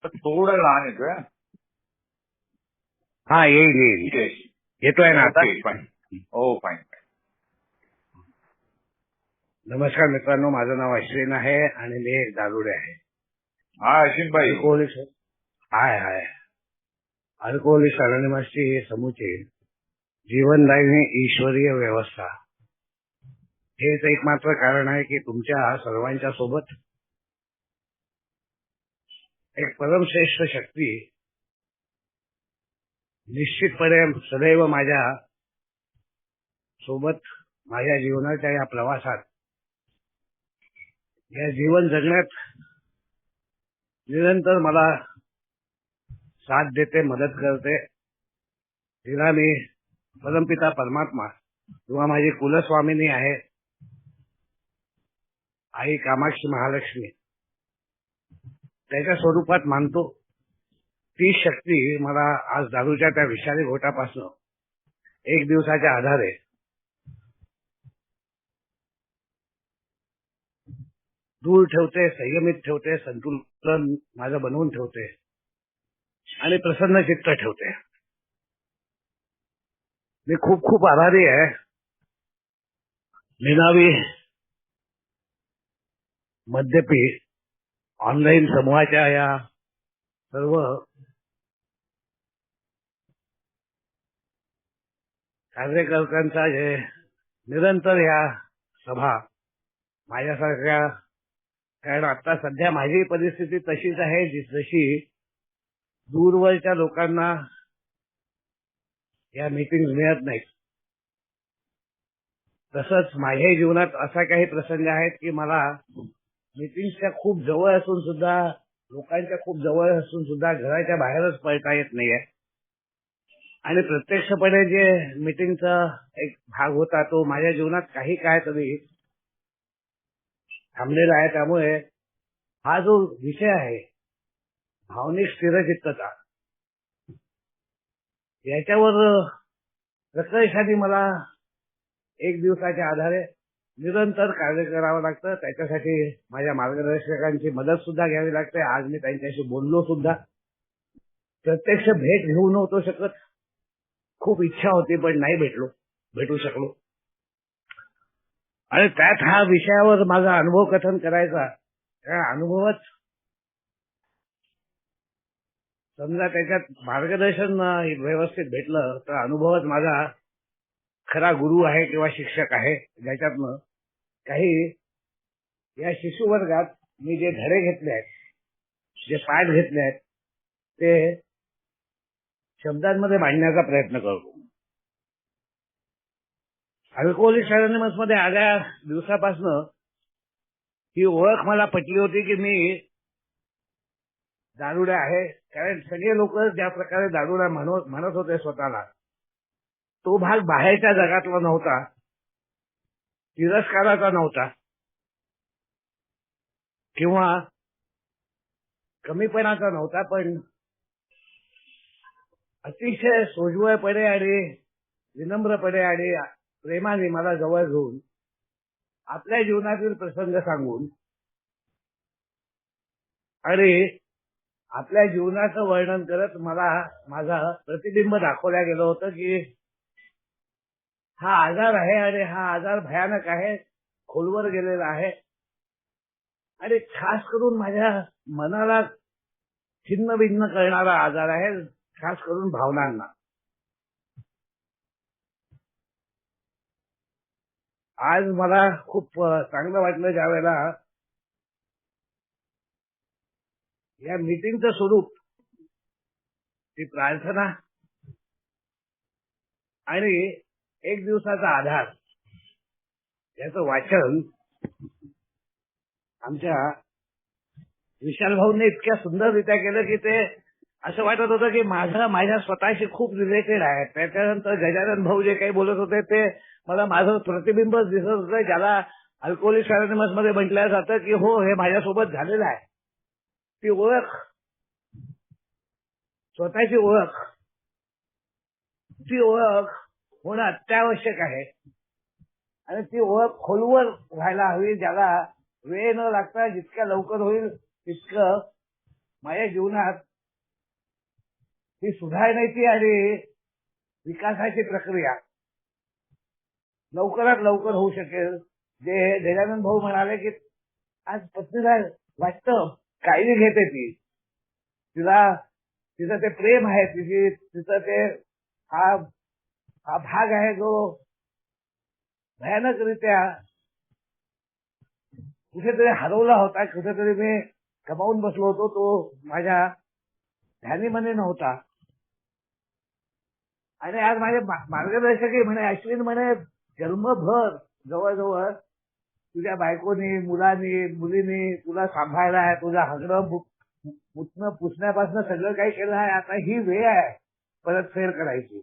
थोडं लहान येतोय. हा येईल. येतोय ना आता? फाईन. हो फाईन. नमस्कार मित्रांनो, माझं नाव अश्विन आहे आणि मी एक दारुडे आहे. हा अश्विन भाई. हाय. अल्कोहोलिक्स अनोनिमसची ही समूची जीवनदायिनी ईश्वरीय व्यवस्था हेच एकमात्र कारण आहे की तुमच्या सर्वांच्या सोबत एक परमश्रेष्ठ शक्ती निश्चितपणे सदैव माझ्या सोबत माझ्या जीवनाच्या या प्रवासात या जीवन जगण्यात निरंतर मला साथ देते, मदत करते. तिला मी परमपिता परमात्मा किंवा माझी कुलस्वामिनी आहे आई कामाक्षी महालक्ष्मी त्याच्या स्वरूपात मानतो. ती शक्ती मला आज दारूच्या त्या विषारी घोटापासून एक दिवसाच्या आधारे दूर ठेवते, संयमित ठेवते, संतुलन माझं बनवून ठेवते आणि प्रसन्न चित्त ठेवते. मी खूप खूप आभारी आहे निनावी मद्यपी ऑनलाईन समूहाच्या या सर्व कार्यकर्त्यांचा जे निरंतर या सभा माझ्यासारख्या, कारण आता सध्या माझी परिस्थिती तशीच आहे जशी दूरवरच्या लोकांना या मीटिंग मिळत नाहीत. तसंच माझ्या जीवनात असा काही प्रसंग आहेत की मला मीटिंगच्या खूप जवळ असून सुद्धा, लोकांच्या खूप जवळ असून सुद्धा घराच्या बाहेरच पळता येत नाहीये. आणि प्रत्यक्षपणे जे मीटिंगचा एक भाग होता तो माझ्या जीवनात काही काळ तरी थांबलेला आहे. त्यामुळे हा जो विषय आहे भावनिक स्थिरचित्तता, याच्यावर प्रकर्षाने मला एक दिवसाच्या आधारे निरंतर कार्य करावं लागतं. त्याच्यासाठी माझ्या मार्गदर्शकांची मदत सुद्धा घ्यावी लागते. आज मी त्यांच्याशी बोललो सुद्धा. प्रत्यक्ष भेट घेऊ नव्हतो शकत, खूप इच्छा होती पण नाही भेटू शकलो. आणि त्यात हा विषयावर माझा अनुभव कथन करायचा, त्या अनुभवच समजा त्याच्यात मार्गदर्शन व्यवस्थित भेटलं तर अनुभवच माझा खरा गुरु आहे किंवा शिक्षक आहे. ज्याच्यातनं काही या शिशुवर्गात मी जे धडे घेतले आहेत, जे पाठ घेतले आहेत, ते शब्दांमध्ये मांडण्याचा प्रयत्न करतो. अल्कोहोलिक्स अनोनिमस मध्ये आल्या दिवसापासून ही ओळख मला पटली होती की मी दारुडा आहे. कारण सगळे लोक ज्या प्रकारे दारुडा म्हणत होते स्वतःला, तो भाग बाहेरच्या जगातला नव्हता, तिरस्काराचा नव्हता किंवा कमीपणाचा नव्हता, पण अतिशय सोज्वळपणे आणि विनम्रपणे आणि प्रेमाने मला जवळ घेऊन आपल्या जीवनातील प्रसंग सांगून आणि आपल्या जीवनाचं वर्णन करत मला माझा प्रतिबिंब दाखवल्या गेलं होतं की हा आजार आहे आणि हा आजार भयानक आहे, खोलवर गेलेला आहे आणि खास करून माझ्या मनाला छिन्न भिन्न करणारा आजार आहे, खास करून भावनांना. आज मला खूप चांगलं वाटलं ज्यावेळेला या मीटिंगचं स्वरूप, ती प्रार्थना आणि एक दिवसाचा आधार याचं वाचन आमच्या विशाल भाऊने इतक्या सुंदररित्या केलं की ते असं वाटत होतं की माझ्या स्वतःशी खूप रिलेटेड आहे. त्याच्यानंतर गजानन भाऊ जे काही बोलत होते ते मला माझं प्रतिबिंबच दिसत होतं, ज्याला अल्कोहोलिक्स अनोनिमस मध्ये म्हटलं जातं की हो, हे माझ्यासोबत झालेलं आहे. ती ओळख, स्वतःची ओळख, ती ओळख होणं अत्यावश्यक आहे आणि ती ओळख खोलवर व्हायला हवी, ज्याला वेळ न लागता जितक्या लवकर होईल तितकं माझ्या जीवनात ही सुधारण्याची आणि विकासाची प्रक्रिया लवकरात लवकर होऊ शकेल. जे गजानन भाऊ म्हणाले की आज पत्नीला वाटतं काळजी घेते ती, तिचं ते प्रेम आहे, तिचं ते हा भाग आहे जो भयानकरित्या कुठेतरी हरवला होता, कुठेतरी मी गमावून बसलो होतो, तो माझ्या ध्यानीमनी नव्हता. आणि आज माझे मार्गदर्शकही म्हणे, अश्विन म्हणे, जन्मभर जवळजवळ तुझ्या बायकोनी, मुलांनी, मुलींनी तुला सांभाळला आहे, तुझा हगणं मुतणं पुसण्यापासून सगळं काही केलं आहे. आता ही वेळ आहे परत फेर करायची.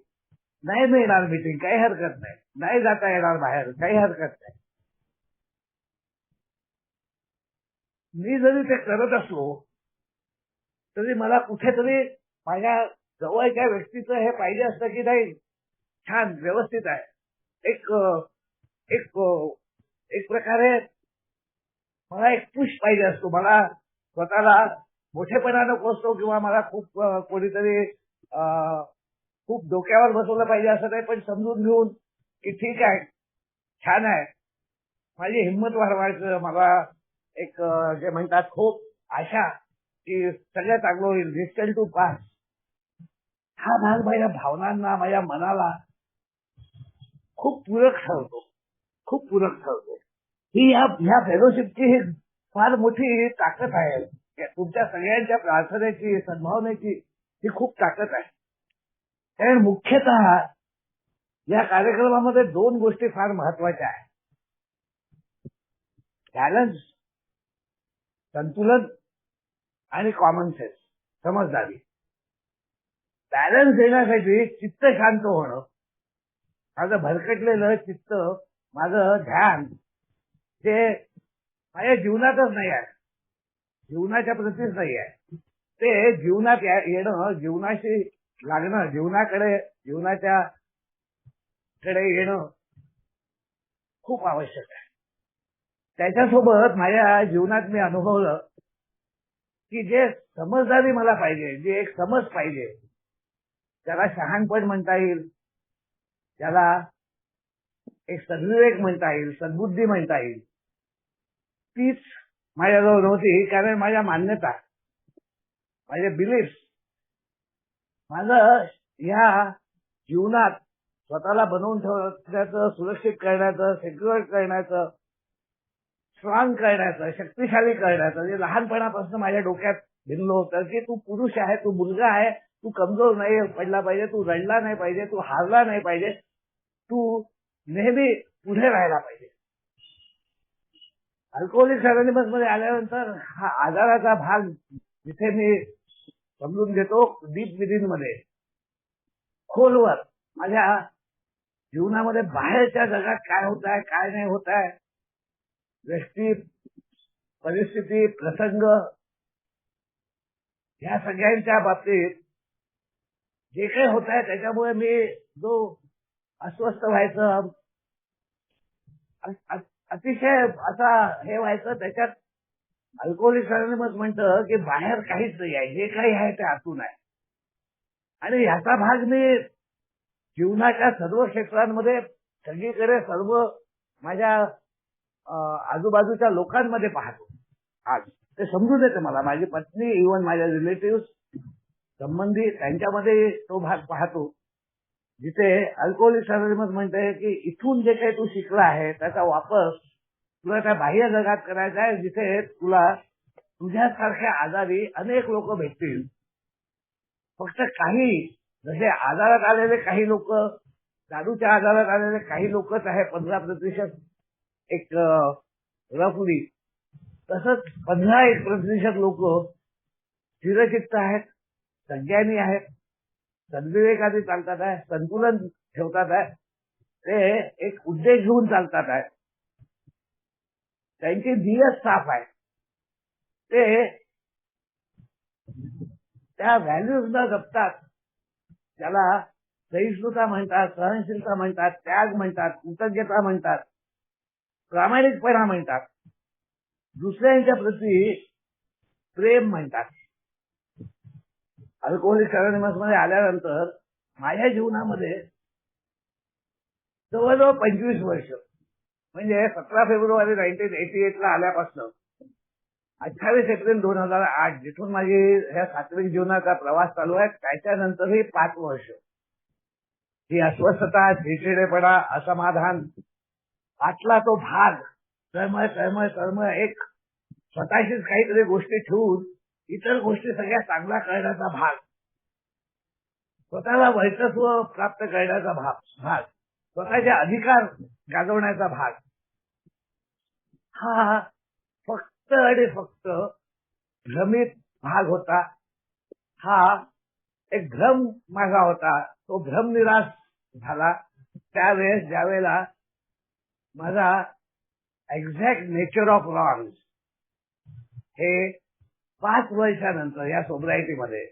नाही मिळणार मीटिंग, काही हरकत नाही, नाही जाता येणार बाहेर, काही हरकत नाही. मी जरी ते करत असलो तरी मला कुठेतरी माझ्या जवळच्या व्यक्तीचं हे पाहिजे असतं की नाही, छान व्यवस्थित आहे, एक एक एक प्रकारे मला एक पुश पाहिजे असतो. मला स्वतःला मोठेपणा नको असतो किंवा मला खूप कोणीतरी खूप डोक्यावर बसवलं पाहिजे असं नाही, पण समजून घेऊन की ठीक आहे, छान आहे, माझी हिंमत वाढवायचं, मला एक जे म्हणतात खूप आशा की सगळं चांगलं होईल, डिस्टल टू पास, हा भाग माझ्या भावनांना, माझ्या मनाला खूप पूरक ठरतो, खूप पूरक ठरतो. ही ह्या फेलोशिपची फार मोठी ताकद आहे. तुमच्या सगळ्यांच्या प्रार्थनेची, सद्भावनेची ही खूप ताकद आहे. कारण मुख्यतः या कार्यक्रमामध्ये 2 गोष्टी फार महत्वाच्या आहेत. बॅलन्स, संतुलन आणि कॉमन सेन्स, समजदारी. बॅलन्स देण्यासाठी चित्त शांत होणं, माझं भरकटलेलं चित्त, माझं ध्यान ते माझ्या जीवनातच नाही आहे, जीवनाच्या प्रतीच नाही आहे. ते जीवनात येणं, जीवनाशी लागणं, जीवनाच्या कडे येणं खूप आवश्यक आहे. त्याच्यासोबत माझ्या जीवनात मी अनुभवलं की जे समजदारी मला पाहिजे, जे एक समज पाहिजे, त्याला शहाणपण म्हणता येईल, त्याला एक सद्विवेक म्हणता येईल, सद्बुद्धी म्हणता येईल, तीच माझ्याजवळ नव्हती. कारण माझ्या मान्यता, माझे बिलीफ, माझं या जीवनात स्वतःला बनवून ठेवण्याचं, सुरक्षित करण्याचं, सिक्युअर करण्याचं, स्ट्रॉंग करण्याचं, शक्तिशाली करण्याचं, जे लहानपणापासून माझ्या डोक्यात भिनलं होतं की तू पुरुष आहे, तू मुलगा आहे, तू कमजोर नाही पडला पाहिजे, तू रडला नाही पाहिजे, तू हारला नाही पाहिजे, तू नेहमी पुढे राहायला पाहिजे. अल्कोहोलिक अनोनिमस मध्ये आल्यानंतर हा आजाराचा भाग जिथे मी समजून घेतो, डीप विदिन मध्ये, खोलवर माझ्या जीवनामध्ये बाहेरच्या जगात काय होत आहे, काय नाही होत आहे, व्यक्ती, परिस्थिती, प्रसंग, या सगळ्यांच्या बाबतीत जे काही होत आहे त्याच्यामुळे मी जो अस्वस्थ व्हायचं, अतिशय असा हे व्हायचं, त्याच्यात अल्कोहोलिक अनोनिमस म्हणतं की बाहेर काहीच नाही आहे, जे काही आहे ते आतून आहे. आणि ह्याचा भाग मी जीवनाच्या सर्व क्षेत्रांमध्ये, सगळीकडे, सर्व माझ्या आजूबाजूच्या लोकांमध्ये पाहतो. आज ते समजून येते मला, माझी पत्नी, इव्हन माझ्या रिलेटिव्ह, संबंधी, त्यांच्यामध्ये तो भाग पाहतो जिथे अल्कोहोलिक अनोनिमस म्हणते की इथून जे काही तू शिकला आहे त्याचा वापर तुला त्या बाह्य जगात करायचा आहे, जिथे तुला तुझ्यासारख्या आजारी अनेक लोक भेटतील. फक्त काही जसे आजारात आलेले काही लोक, दारूच्या आजारात आलेले काही लोकच आहे 15% एक रफली, तसंच 15% लोक स्थिरचित्त आहेत, संज्ञानी आहेत, सद्विवेकाने चालतात आहे, संतुलन ठेवतात आहे, ते एक उद्देश घेऊन चालतात आहे, त्यांची नियत साफ आहे, ते त्या व्हॅल्यूज न जपतात. त्याला सहिष्णुता म्हणतात, सहनशीलता म्हणतात, त्याग म्हणतात, कृतज्ञता म्हणतात, प्रामाणिकपणा म्हणतात, दुसऱ्यांच्या प्रती प्रेम म्हणतात. अल्कोहोलिक अनॉनिमस मध्ये आल्यानंतर माझ्या जीवनामध्ये जवळजवळ 25 वर्ष, म्हणजे 17 फेब्रुवारी 1988 ला आल्यापासून 28 एप्रिल 2008 जिथून माझी ह्या सात्विक जीवनाचा प्रवास चालू आहे, त्याच्यानंतरही 5 वर्ष ही अस्वस्थता, चिडचिडेपणा, असमाधान, आतला तो भाग, तळमळ तळमळ तळमळ, एक स्वतःशीच काहीतरी गोष्टी ठेवून इतर गोष्टी सगळ्या चांगला करण्याचा भाग, स्वतःला वर्चस्व प्राप्त करण्याचा भाग, स्वतःचे अधिकार गाजवण्याचा भाग, हा फक्त आणि फक्त भ्रमित भाग होता. हा एक भ्रम माझा होता. तो भ्रम निराश झाला त्यावेळेस ज्यावेळेला माझा एक्झॅक्ट नेचर ऑफ रॉंग हे 5 वर्षानंतर या सोब्रायटीमध्ये,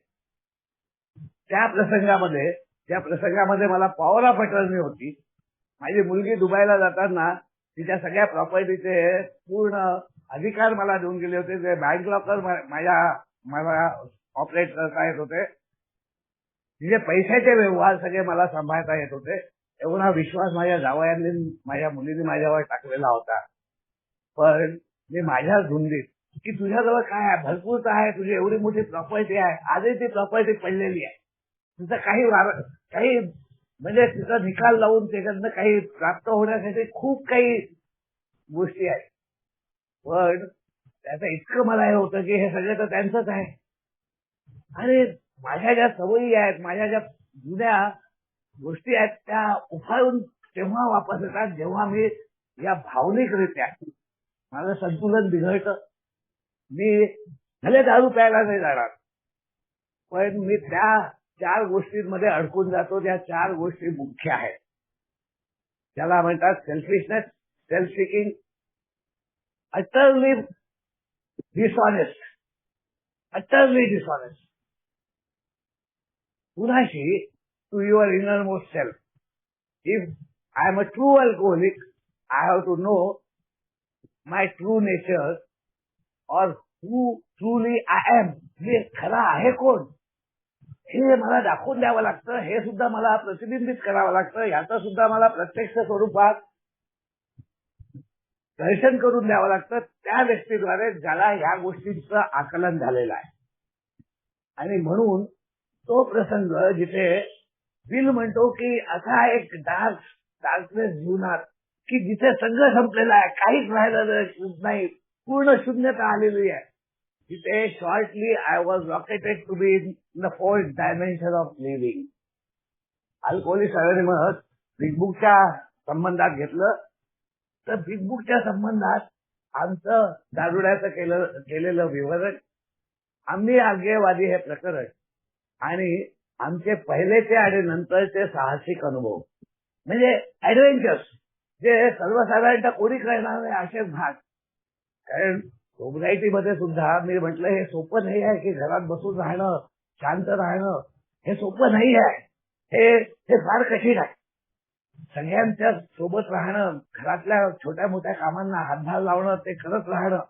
त्या प्रसंगामध्ये मला पॉवर ऑफ अटर्नी होती. माझी मुलगी दुबईला जाताना तिच्या सगळ्या प्रॉपर्टीचे पूर्ण अधिकार मला देऊन गेले होते. ते बँक लॉकर मला ऑपरेट करता येत होते. तिचे पैशाचे व्यवहार सगळे मला सांभाळता येत होते. एवढा विश्वास माझ्या जावयांनी, माझ्या मुलीने माझ्यावर टाकलेला होता. पण मी माझ्या धुंदीत की तुझ्याजवळ काय आहे, भरपूर तर आहे, तुझी एवढी मोठी प्रॉपर्टी आहे, आजही ती प्रॉपर्टी पडलेली आहे, तुझं काही म्हणजे तिचा निकाल लावून त्याच्यातनं काही प्राप्त होण्यासाठी खूप काही गोष्टी आहेत. पण त्याचं इतकं मला हे होतं की हे सगळं तर त्यांचंच आहे. आणि माझ्या ज्या सवयी आहेत, माझ्या ज्या जुन्या गोष्टी आहेत, त्या उफाळून तेव्हा वापस येतात जेव्हा मी या भावनिकरित्या माझं संतुलन बिघडतं. मी भले दारू प्यायला नाही जाणार, पण मी त्या 4 गोष्टींमध्ये अडकून जातो. त्या 4 गोष्टी मुख्य आहेत. त्याला म्हणतात selfishness, self seeking, utterly dishonest, कुणाशी to your innermost self. If I am a true alcoholic, I have to know my true nature और हू ट्रूली आय एम. मी खरा आहे कोण हे मला दाखवून द्यावं लागतं. हे सुद्धा मला प्रतिबिंबित करावं लागतं. याचं सुद्धा मला प्रत्यक्ष स्वरूपात दर्शन करून द्यावं लागतं त्या व्यक्तीद्वारे ज्याला ह्या गोष्टींचं आकलन झालेलं आहे. आणि म्हणून तो प्रसंग जिथे बिल म्हणतो की असा एक डार्कनेस जीवनात की जिथे सगळं संपलेलं आहे, काहीच राहिलेलं नाही, पूर्ण शून्यता आलेली आहे, तिथे shortly I was rocketed to be in the 4th dimension of living. Alcoholics anonymous big बुकच्या संबंधात घेतलं तर बिग बुकच्या संबंधात आमचं दारुड्याचं केलेलं विवरण, आम्ही आज्ञेवादी हे प्रकरण आणि आमचे पहिलेचे आणि नंतरचे साहसिक अनुभव म्हणजे ऍडव्हेंचर्स जे सर्वसाधारणतः कोणी करणार नाही असे भाग. कारण सोसायटीमध्ये सुद्धा मी म्हटलं हे सोपं नाही आहे की घरात बसून राहणं, शांत राहणं हे सोपं नाही आहे. हे फार कठीण आहे. सगळ्यांच्या सोबत राहणं, घरातल्या छोट्या मोठ्या कामांना हातभार लावणं, ते करत राहणं.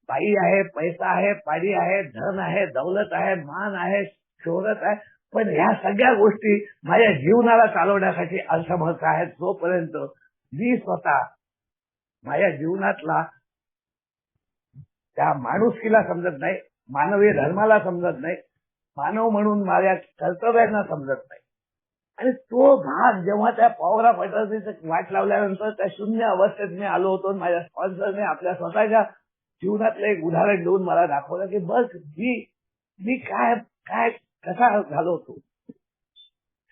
बाई आहे, पैसा आहे, पाडी आहे, धन आहे, दौलत आहे, मान आहे, शोहरत आहे, पण ह्या सगळ्या गोष्टी माझ्या जीवनाला चालवण्यासाठी असमर्थ आहेत जोपर्यंत मी स्वतः माझ्या जीवनातला त्या माणुसकीला समजत नाही, मानवीय धर्माला समजत नाही, मानव म्हणून माझ्या कर्तव्यांना समजत नाही. आणि तो भाग जेव्हा त्या पॉवर ऑफ अटर्नीचं वाट लावल्यानंतर त्या शून्य अवस्थेत मी आलो होतो, माझ्या स्पॉन्सरने आपल्या स्वतःच्या जीवनातलं एक उदाहरण देऊन मला दाखवलं की बस मी काय कसा झालो होतो,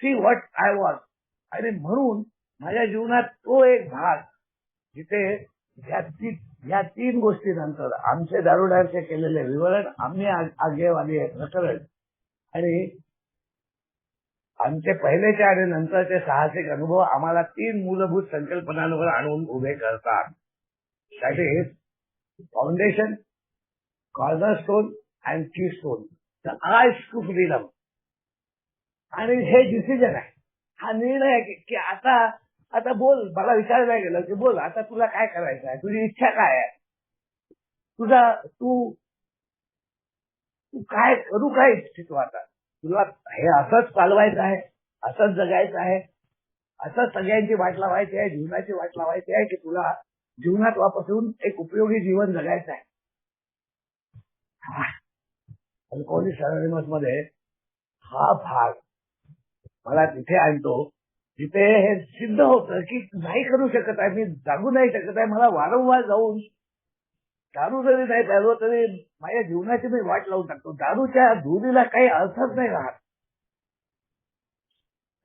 सी व्हॉट आय वॉज. आणि म्हणून माझ्या जीवनात तो एक भाग जिथे या 3 गोष्टीनंतर आमचे दारुड्यांचे केलेले विवरण, आम्ही आज्ञेवादी हे प्रकरण आणि आमचे पहिलेचे आणि नंतरचे साहसिक अनुभव आम्हाला 3 मूलभूत संकल्पनांवर आणून उभे करतात. That is foundation, cornerstone and keystone, the arch to freedom. आणि हे डिसिजन आहे, हा निर्णय आहे की आता बोल. मला विचारलं गेलं की बोल आता तुला काय करायचं आहे, तुझी इच्छा काय आहे, तू काय करू काय इच्छितो आता. तुला हे असंच चालवायचं आहे, असंच जगायचं आहे, असंच सगळ्यांची वाट लावायची आहे, जीवनाची वाट लावायची आहे, की तुला जीवनात वापरून एक उपयोगी जीवन जगायचं आहे. अल्कोहोलिक्स अनोनिमस मध्ये हा भाग मला तिथे आणतो जिथे हे सिद्ध होतं की नाही करू शकत आहे, मी जागू नाही शकत आहे. मला वारंवार जाऊन दारू जरी नाही प्यालो तरी माझ्या जीवनाची मी वाट लावून टाकतो. दारूच्या धुरीला काही अर्थच नाही राहत.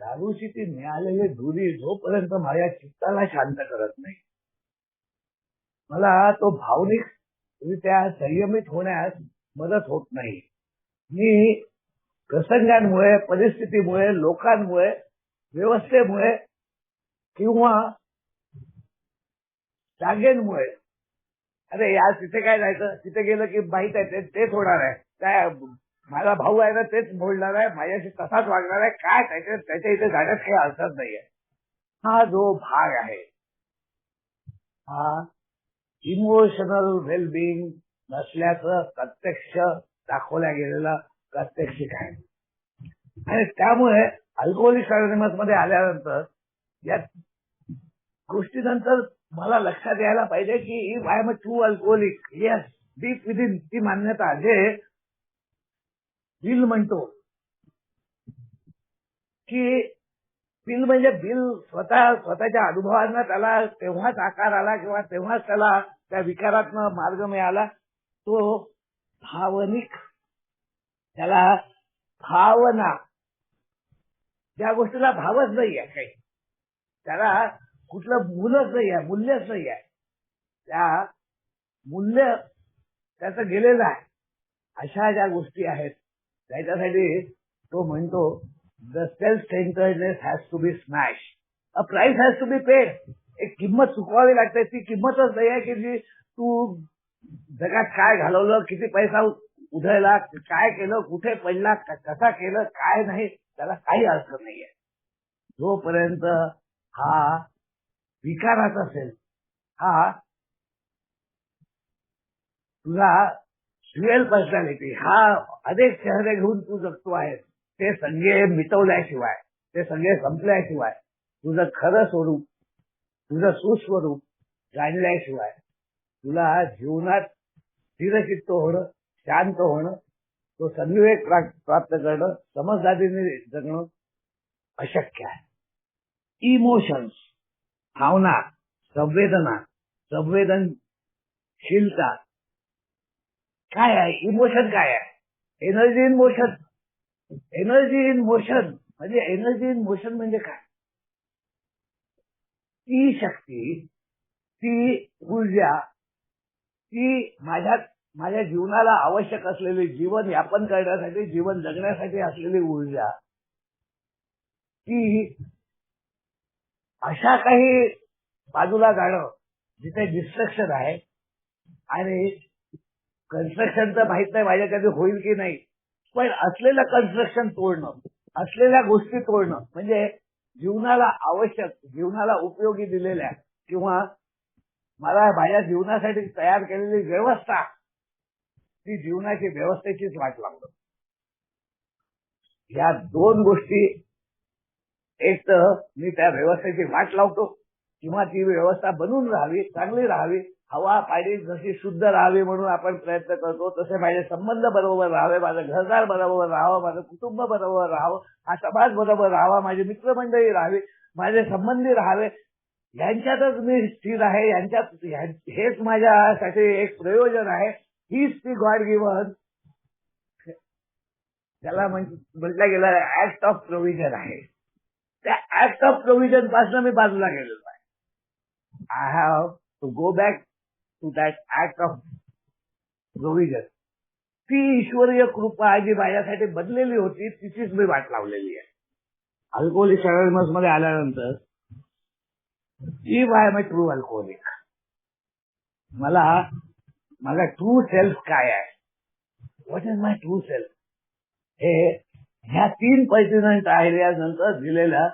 दारूची ती मिळालेली धुरी जोपर्यंत माझ्या चित्ताला शांत करत नाही, मला तो भावनिकरित्या संयमित होण्यास मदत होत नाही. मी प्रसंगांमुळे, परिस्थितीमुळे, लोकांमुळे, व्यवस्थेमुळे किंवा जागेंमुळे, अरे यार तिथे काय जायचं, तिथे गेलं की माहित आहे तेच होणार आहे, काय माझा भाऊ आहे ना तेच बोलणार आहे, माझ्याशी तसाच वागणार आहे, काय त्याच्या इथे जाण्यात काही अर्थच नाहीये. हा जो भाग आहे हा इमोशनल वेलबिंग नसल्याचं प्रत्यक्ष दाखवल्या गेलेला प्रात्यक्षिक आहे. आणि त्यामुळे अल्कोहोलिक्स अनोनिमस मध्ये आल्यानंतर या गोष्टीनंतर मला लक्षात यायला पाहिजे की if I am a true alcoholic, yes, deep within ती मान्यता जे बिल म्हणतो की बिल म्हणजे बिल स्वतःच्या अनुभवांना त्याला तेव्हाच आकार आला किंवा तेव्हाच त्याला त्या विकारातनं मार्ग मिळाला. तो भावनिक, त्याला भावना, ज्या गोष्टीला भावच नाही आहे, काही त्याला कुठलं मूलच नाही आहे, मूल्यच नाही आहे, त्या मूल्य त्याचं गेलेलं आहे. अशा ज्या गोष्टी आहेत त्याच्यासाठी तो म्हणतो the self centredness has to be smash, a price has to be paid. एक किंमत चुकवावी लागते. ती किंमतच नाही आहे की जी तू जगात काय घालवलं, किती पैसा उधळला, काय केलं, कुठे पडला, कसा केलं, काय नाही, त्याला काही अर्थ नाहीये. जोपर्यंत हा विकाराचा असेल, हा तुझा ड्युअल पर्सनॅलिटी, हा अनेक चेहरे घेऊन तू जगतो आहेस, ते सगळे मिटवल्याशिवाय, ते सगळे संपल्याशिवाय, तुझं खरं स्वरूप, तुझं सुस्वरूप जाणल्याशिवाय तुला जीवनात स्थिरचित्त होणं, शांत होणं, तो सद्विवेक प्राप्त करणं, समजदारीने जगणं अशक्य आहे. इमोशन्स, भावना, संवेदना, संवेदनशीलता काय आहे? इमोशन काय आहे? Energy in motion. Energy in motion म्हणजे एनर्जी इन मोशन म्हणजे काय? ती शक्ती, ती ऊर्जा, ती माझ्या जीवनाला आवश्यक असलेली, जीवन यापन करण्यासाठी, जीवन जगण्यासाठी असलेली ऊर्जा, ती अशा काही बाजूला जाणं जिथे डिस्ट्रक्शन आहे, आणि कन्स्ट्रक्शन तर माहित नाही माझ्या कधी होईल की नाही, पण असलेलं कन्स्ट्रक्शन तोडणं, असलेल्या गोष्टी तोडणं, म्हणजे जीवनाला आवश्यक, जीवनाला उपयोगी दिलेल्या किंवा मला माझ्या जीवनासाठी तयार केलेली व्यवस्था, ती जीवनाची व्यवस्थेचीच वाट लावतो. या दोन गोष्टी, एक तर मी त्या व्यवस्थेची वाट लावतो किंवा ती व्यवस्था बनून राहावी, चांगली राहावी, हवा पाणी जशी शुद्ध राहावी म्हणून आपण प्रयत्न करतो, तसे माझे संबंध बरोबर राहावे, माझं घरदार बरोबर राहावं, माझं कुटुंब बरोबर राहावं, हा समाज बरोबर राहावा, माझी मित्रमंडळी राहावी, माझे संबंधी राहावे, यांच्यातच मी स्थिर आहे, हेच माझ्यासाठी एक प्रयोजन आहे. हीच ती गॉड गिव्हन, त्याला म्हटलं गेलं ऍक्ट ऑफ प्रोव्हिजन आहे. त्या ऍक्ट ऑफ प्रोव्हिजन पासून मी बाजूला गेलेलो आहे. I have to go back to that act of provision. ती ईश्वरीय कृपा जी माझ्यासाठी बनलेली होती, तिचीच मी वाट लावलेली आहे. अल्कोहोलिक्स अनोनिमस मध्ये आल्यानंतर if I am a true alcoholic, मला माझा ट्रू सेल्फ काय आहे, what is my true self, हे ह्या 3 पर्टिनंट आयडियाज नंतर दिलेलं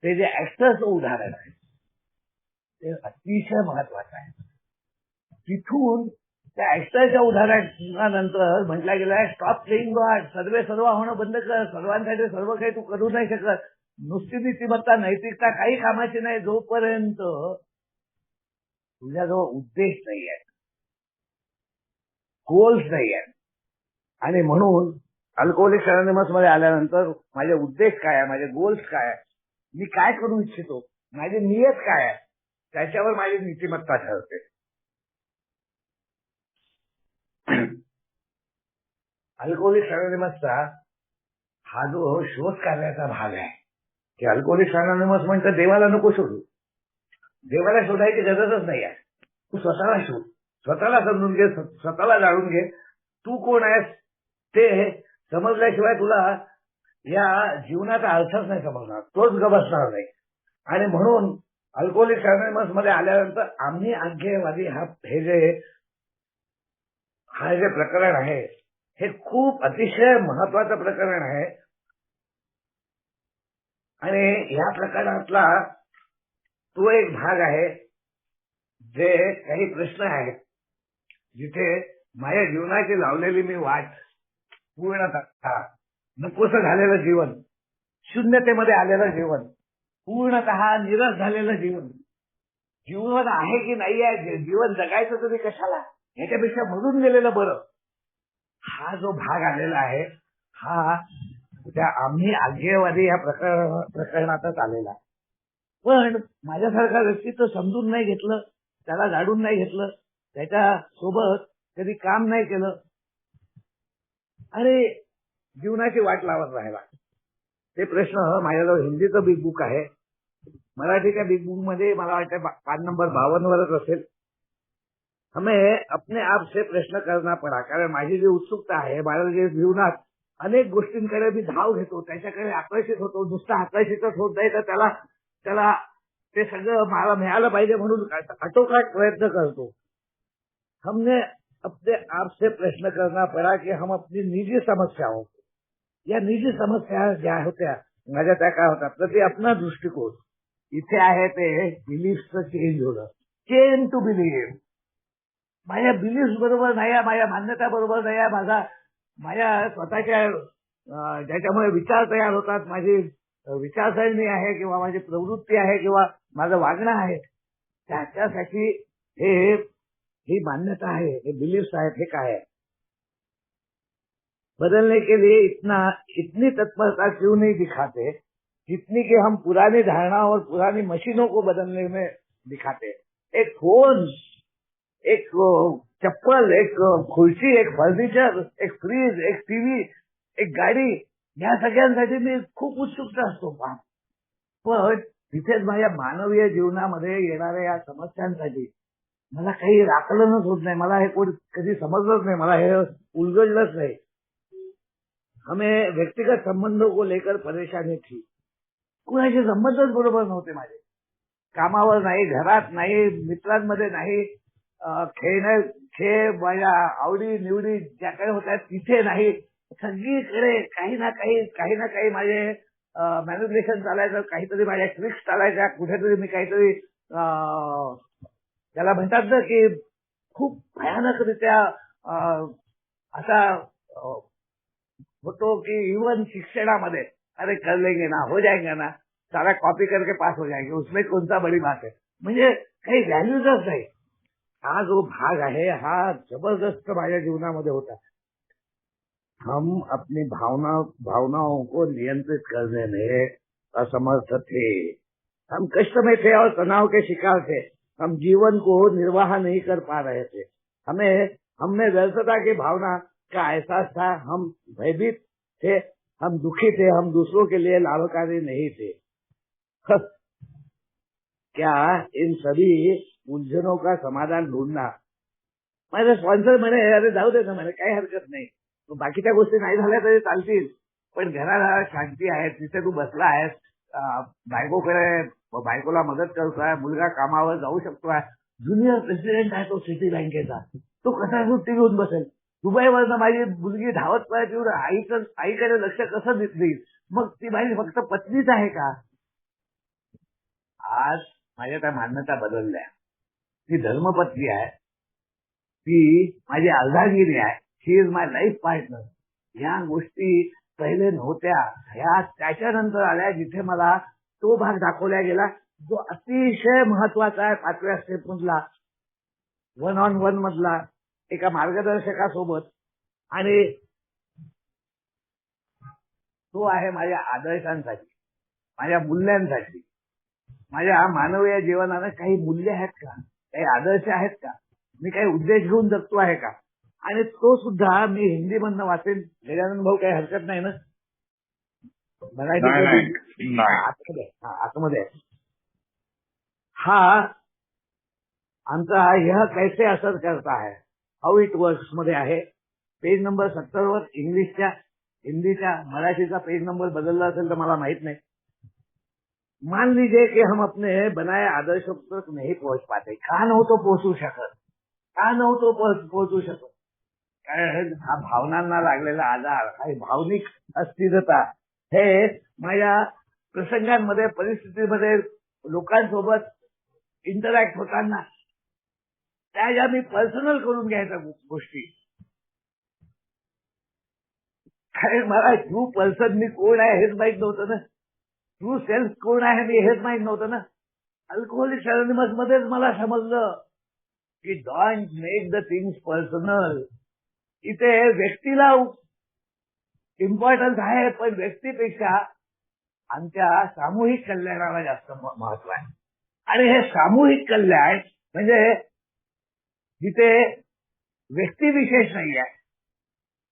ते जे ऍक्टर्स उदाहरण आहे ते अतिशय महत्वाचं आहे. तिथून त्या ऍक्टरच्या उदाहरणानंतर म्हटलं गेलं आहे स्टॉप प्लेइंग गॉड, सर्वे सर्व होणं बंद कर, सर्वांसाठी सर्व काही तू करू नाही शकत. नुसती नीतिमत्ता नैतिकता काही कामाची नाही जोपर्यंत तुझ्याजवळ उद्देश नाही आहे, गोल्स नाही आहेत. आणि म्हणून अल्कोहोलिक्स अनॉनिमस मध्ये आल्यानंतर माझे उद्देश काय आहे, माझे गोल्स काय आहे, मी काय करू इच्छितो, माझी नियत काय आहे, त्याच्यावर माझी नीतिमत्ता ठरते. अल्कोहोलिक्स अनॉनिमसचा हा जो शोध कार्याचा भाग आहे की अल्कोहोलिक्स अनॉनिमस म्हणतं देवाला नको शोधू, देवाला शोधायची गरजच नाही आहे. तू स्वतःला शोध, स्वतःला समजून घे, स्वतःला जाणून घे. तू कोण आहेस ते समजल्याशिवाय तुला या जीवनाचा अर्थच नाही समजणार, तोच गबसणार नाही. आणि म्हणून अल्कोहोलिक्स अनॉनिमस मध्ये आल्यानंतर आम्ही आज्ञेवादी हे जे प्रकरण आहे हे खूप अतिशय महत्वाचं प्रकरण आहे. आणि या प्रकरणातला तो एक भाग आहे जे काही प्रश्न आहेत जिथे माझ्या जीवनाची लावलेली मी वाट पूर्णतः नकोसं झालेलं जीवन, शून्यतेमध्ये आलेलं जीवन, पूर्णतः निरस झालेलं जीवन, जीवन आहे की नाही आहे, जीवन जगायचं तरी कशाला, याच्यापेक्षा मरून गेलेलं बरं, हा जो भाग आलेला आहे हा त्या आम्ही आज्ञेवादी या प्रकरणातच आलेला. पण माझ्यासारखा व्यक्ती तो समजून नाही घेतलं, त्याला जाणून नाही घेतलं, त्याच्या सोबत कधी काम नाही केलं, अरे जीवनाची वाट लावत राहिला. ते प्रश्न माझ्याजवळ हिंदीचं बिग बुक आहे, मराठीच्या बिग बुक मध्ये मला वाटतं पान नंबर 52 वरच असेल. हमें अपने आप से प्रश्न करना पडा, कारण माझी जी उत्सुकता आहे, माझ्या जे जीवनात अनेक गोष्टींकडे मी धाव घेतो, त्याच्याकडे आकर्षित होतो, नुसतं आकर्षितच होत नाही तर त्याला ते सगळं मला मिळालं पाहिजे म्हणून आटोकाट प्रयत्न करतो. हमने अपने आप से प्रश्न करना पड़ा की हम अपनी निजी समस्याओं, या निजी समस्या ज्या होत्या माझ्या त्या काय होत्या, प्रति आपला दृष्टिकोन इथे आहे ते बिलीफचं चेंज होणं, चेंज टू बिलीव्ह. माझ्या बिलीफ बरोबर नाही आहे, माझ्या मान्यता बरोबर नाही आहे, माझ्या स्वतःच्या ज्याच्यामुळे विचार तयार होतात, माझी विचारसरणी आहे किंवा माझी प्रवृत्ती आहे किंवा माझं वागणं आहे, त्याच्यासाठी ही मान्यता आहे, हे बिलीफ्स आहेत, हे काय आहे. बदलने के लिए इतनी तत्परता क्यों नहीं दिखाते जितनी कि हम पुरानी धारणा और पुरानी मशीनों को बदलने में दिखाते. एक फोन, एक चप्पल, एक खुर्ची, एक फर्निचर, एक फ्रीज, एक टीव्ही, एक गाडी, या सगळ्यांसाठी मी खूप उत्सुक असतो. पण तिथेच माझ्या मानवीय जीवनामध्ये येणाऱ्या या समस्यांसाठी मला काही आकलनच होत नाही, मला हे कोणी कधी समजलंच नाही, मला हे उलगडलंच नाही. हमें व्यक्तिगत संबंधों को लेकर परेशानी थी, कुणाचे संबंधच बरोबर नव्हते माझे, कामावर नाही, घरात नाही, मित्रांमध्ये नाही, खेळ माझ्या आवडी निवडी ज्या काही होत्या तिथे नाही, सगळीकडे काही ना काही माझे मॅनिप्युलेशन चालायचं, काहीतरी माझ्या ट्रिक्स चालायच्या, कुठेतरी मी काहीतरी त्याला म्हणतात ना की खूप भयानकरित्या असा होतो की इवन शिक्षणामध्ये अरे कर लेंगे ना, हो जाएंगे ना, सारा कॉपी करके पास हो जाएंगे, उसमें कौन सा बड़ी बात है, म्हणजे काही व्हॅल्यूजच नाही. हा जो भाग आहे हा जबरदस्त माझ्या जीवनामध्ये होता. हम अपनी भावनाओं को नियंत्रित करने में असमर्थ थे, हम कष्ट में थे और तनाव के शिकार थे, हम जीवन को निर्वाह नहीं कर पा रहे थे, हमें व्यर्थता की भावना का एहसास था, हम भयभीत थे, हम दुखी थे, हम दूसरों के लिए लाभकारी नहीं थे. क्या इन सभी उलझनों का समाधान ढूंढना. माझा स्पॉन्सर म्हणे अरे जाऊ दे ना, म्हणे काही हरकत नाही, बाकीच्या गोष्टी नाही झाल्या तरी चालतील, पण घराला शांती आहे, तिथे तू बसला आहेस, बायकोला मदत करतोय, मुलगा कामावर जाऊ शकतोय, ज्युनियर प्रेसिडेंट आहे तो सिटी बँकेचा, तो कसा सुट्टी घेऊन बसेल, दुबईवरनं माझी मुलगी धावत पळत येऊन आईकडे लक्ष कसं देईल, मग ती माझी फक्त पत्नीच आहे का. आज माझ्या त्या मान्यता बदलल्या, ती धर्मपत्नी आहे, ती माझी अर्धांगिनी आहे, शी इज माय लाईफ पार्टनर. या गोष्टी पहिले नव्हत्या, ह्या त्याच्यानंतर आल्या, जिथे मला तो भाग दाखवला गेला जो अतिशय महत्वाचा आहे. 5व्या स्टेप मधला, 1-on-1 मधला, एका मार्गदर्शकासोबत. आणि तो आहे माझ्या आदर्शांसाठी, माझ्या मूल्यांसाठी. माझ्या मानवीय जीवनानं काही मूल्य आहेत का, काही आदर्श आहेत का, मी काही उद्देश घेऊन जगतो आहे का. आणि तो सुद्धा मी हिंदी मधनं वाचेन. गजानन भाऊ काही हरकत नाही ना? नाही. आतमध्ये हा आमचा यह कैसे असर करता है, हाऊ इट वर्क्स मध्ये आहे. पेज नंबर 70 वर इंग्लिशच्या, हिंदीच्या, मराठीचा पेज नंबर बदलला असेल तर मला माहित नाही. मान लीजिए कि हम अपने बनाए आदर्शों तक नहीं पहुंच पाते. का नव्हतो पोहोचू शकत, का नव्हतो पोहोचू शकत? कारण हा भावनांना लागलेला आधार, हा भावनिक अस्थिरता, हे माझ्या प्रसंगांमध्ये, परिस्थितीमध्ये, लोकांसोबत इंटरॅक्ट होताना त्या ज्या मी पर्सनल करून घ्यायच्या गोष्टी. कारण मला ट्रू पर्सन मी कोण आहे हेच माहित नव्हतं ना. ट्रू सेल्फ कोण आहे मी हेच माहित नव्हतं ना. अल्कोहोलिक्स अनोनिमस मध्येच मला समजलं की don't make the things personal. इथे व्यक्तीला इम्पॉर्टन्स आहे, पण व्यक्तीपेक्षा आमच्या सामूहिक कल्याणाला जास्त महत्व आहे. आणि हे सामूहिक कल्याण म्हणजे जिथे व्यक्तिविशेष नाही आहे,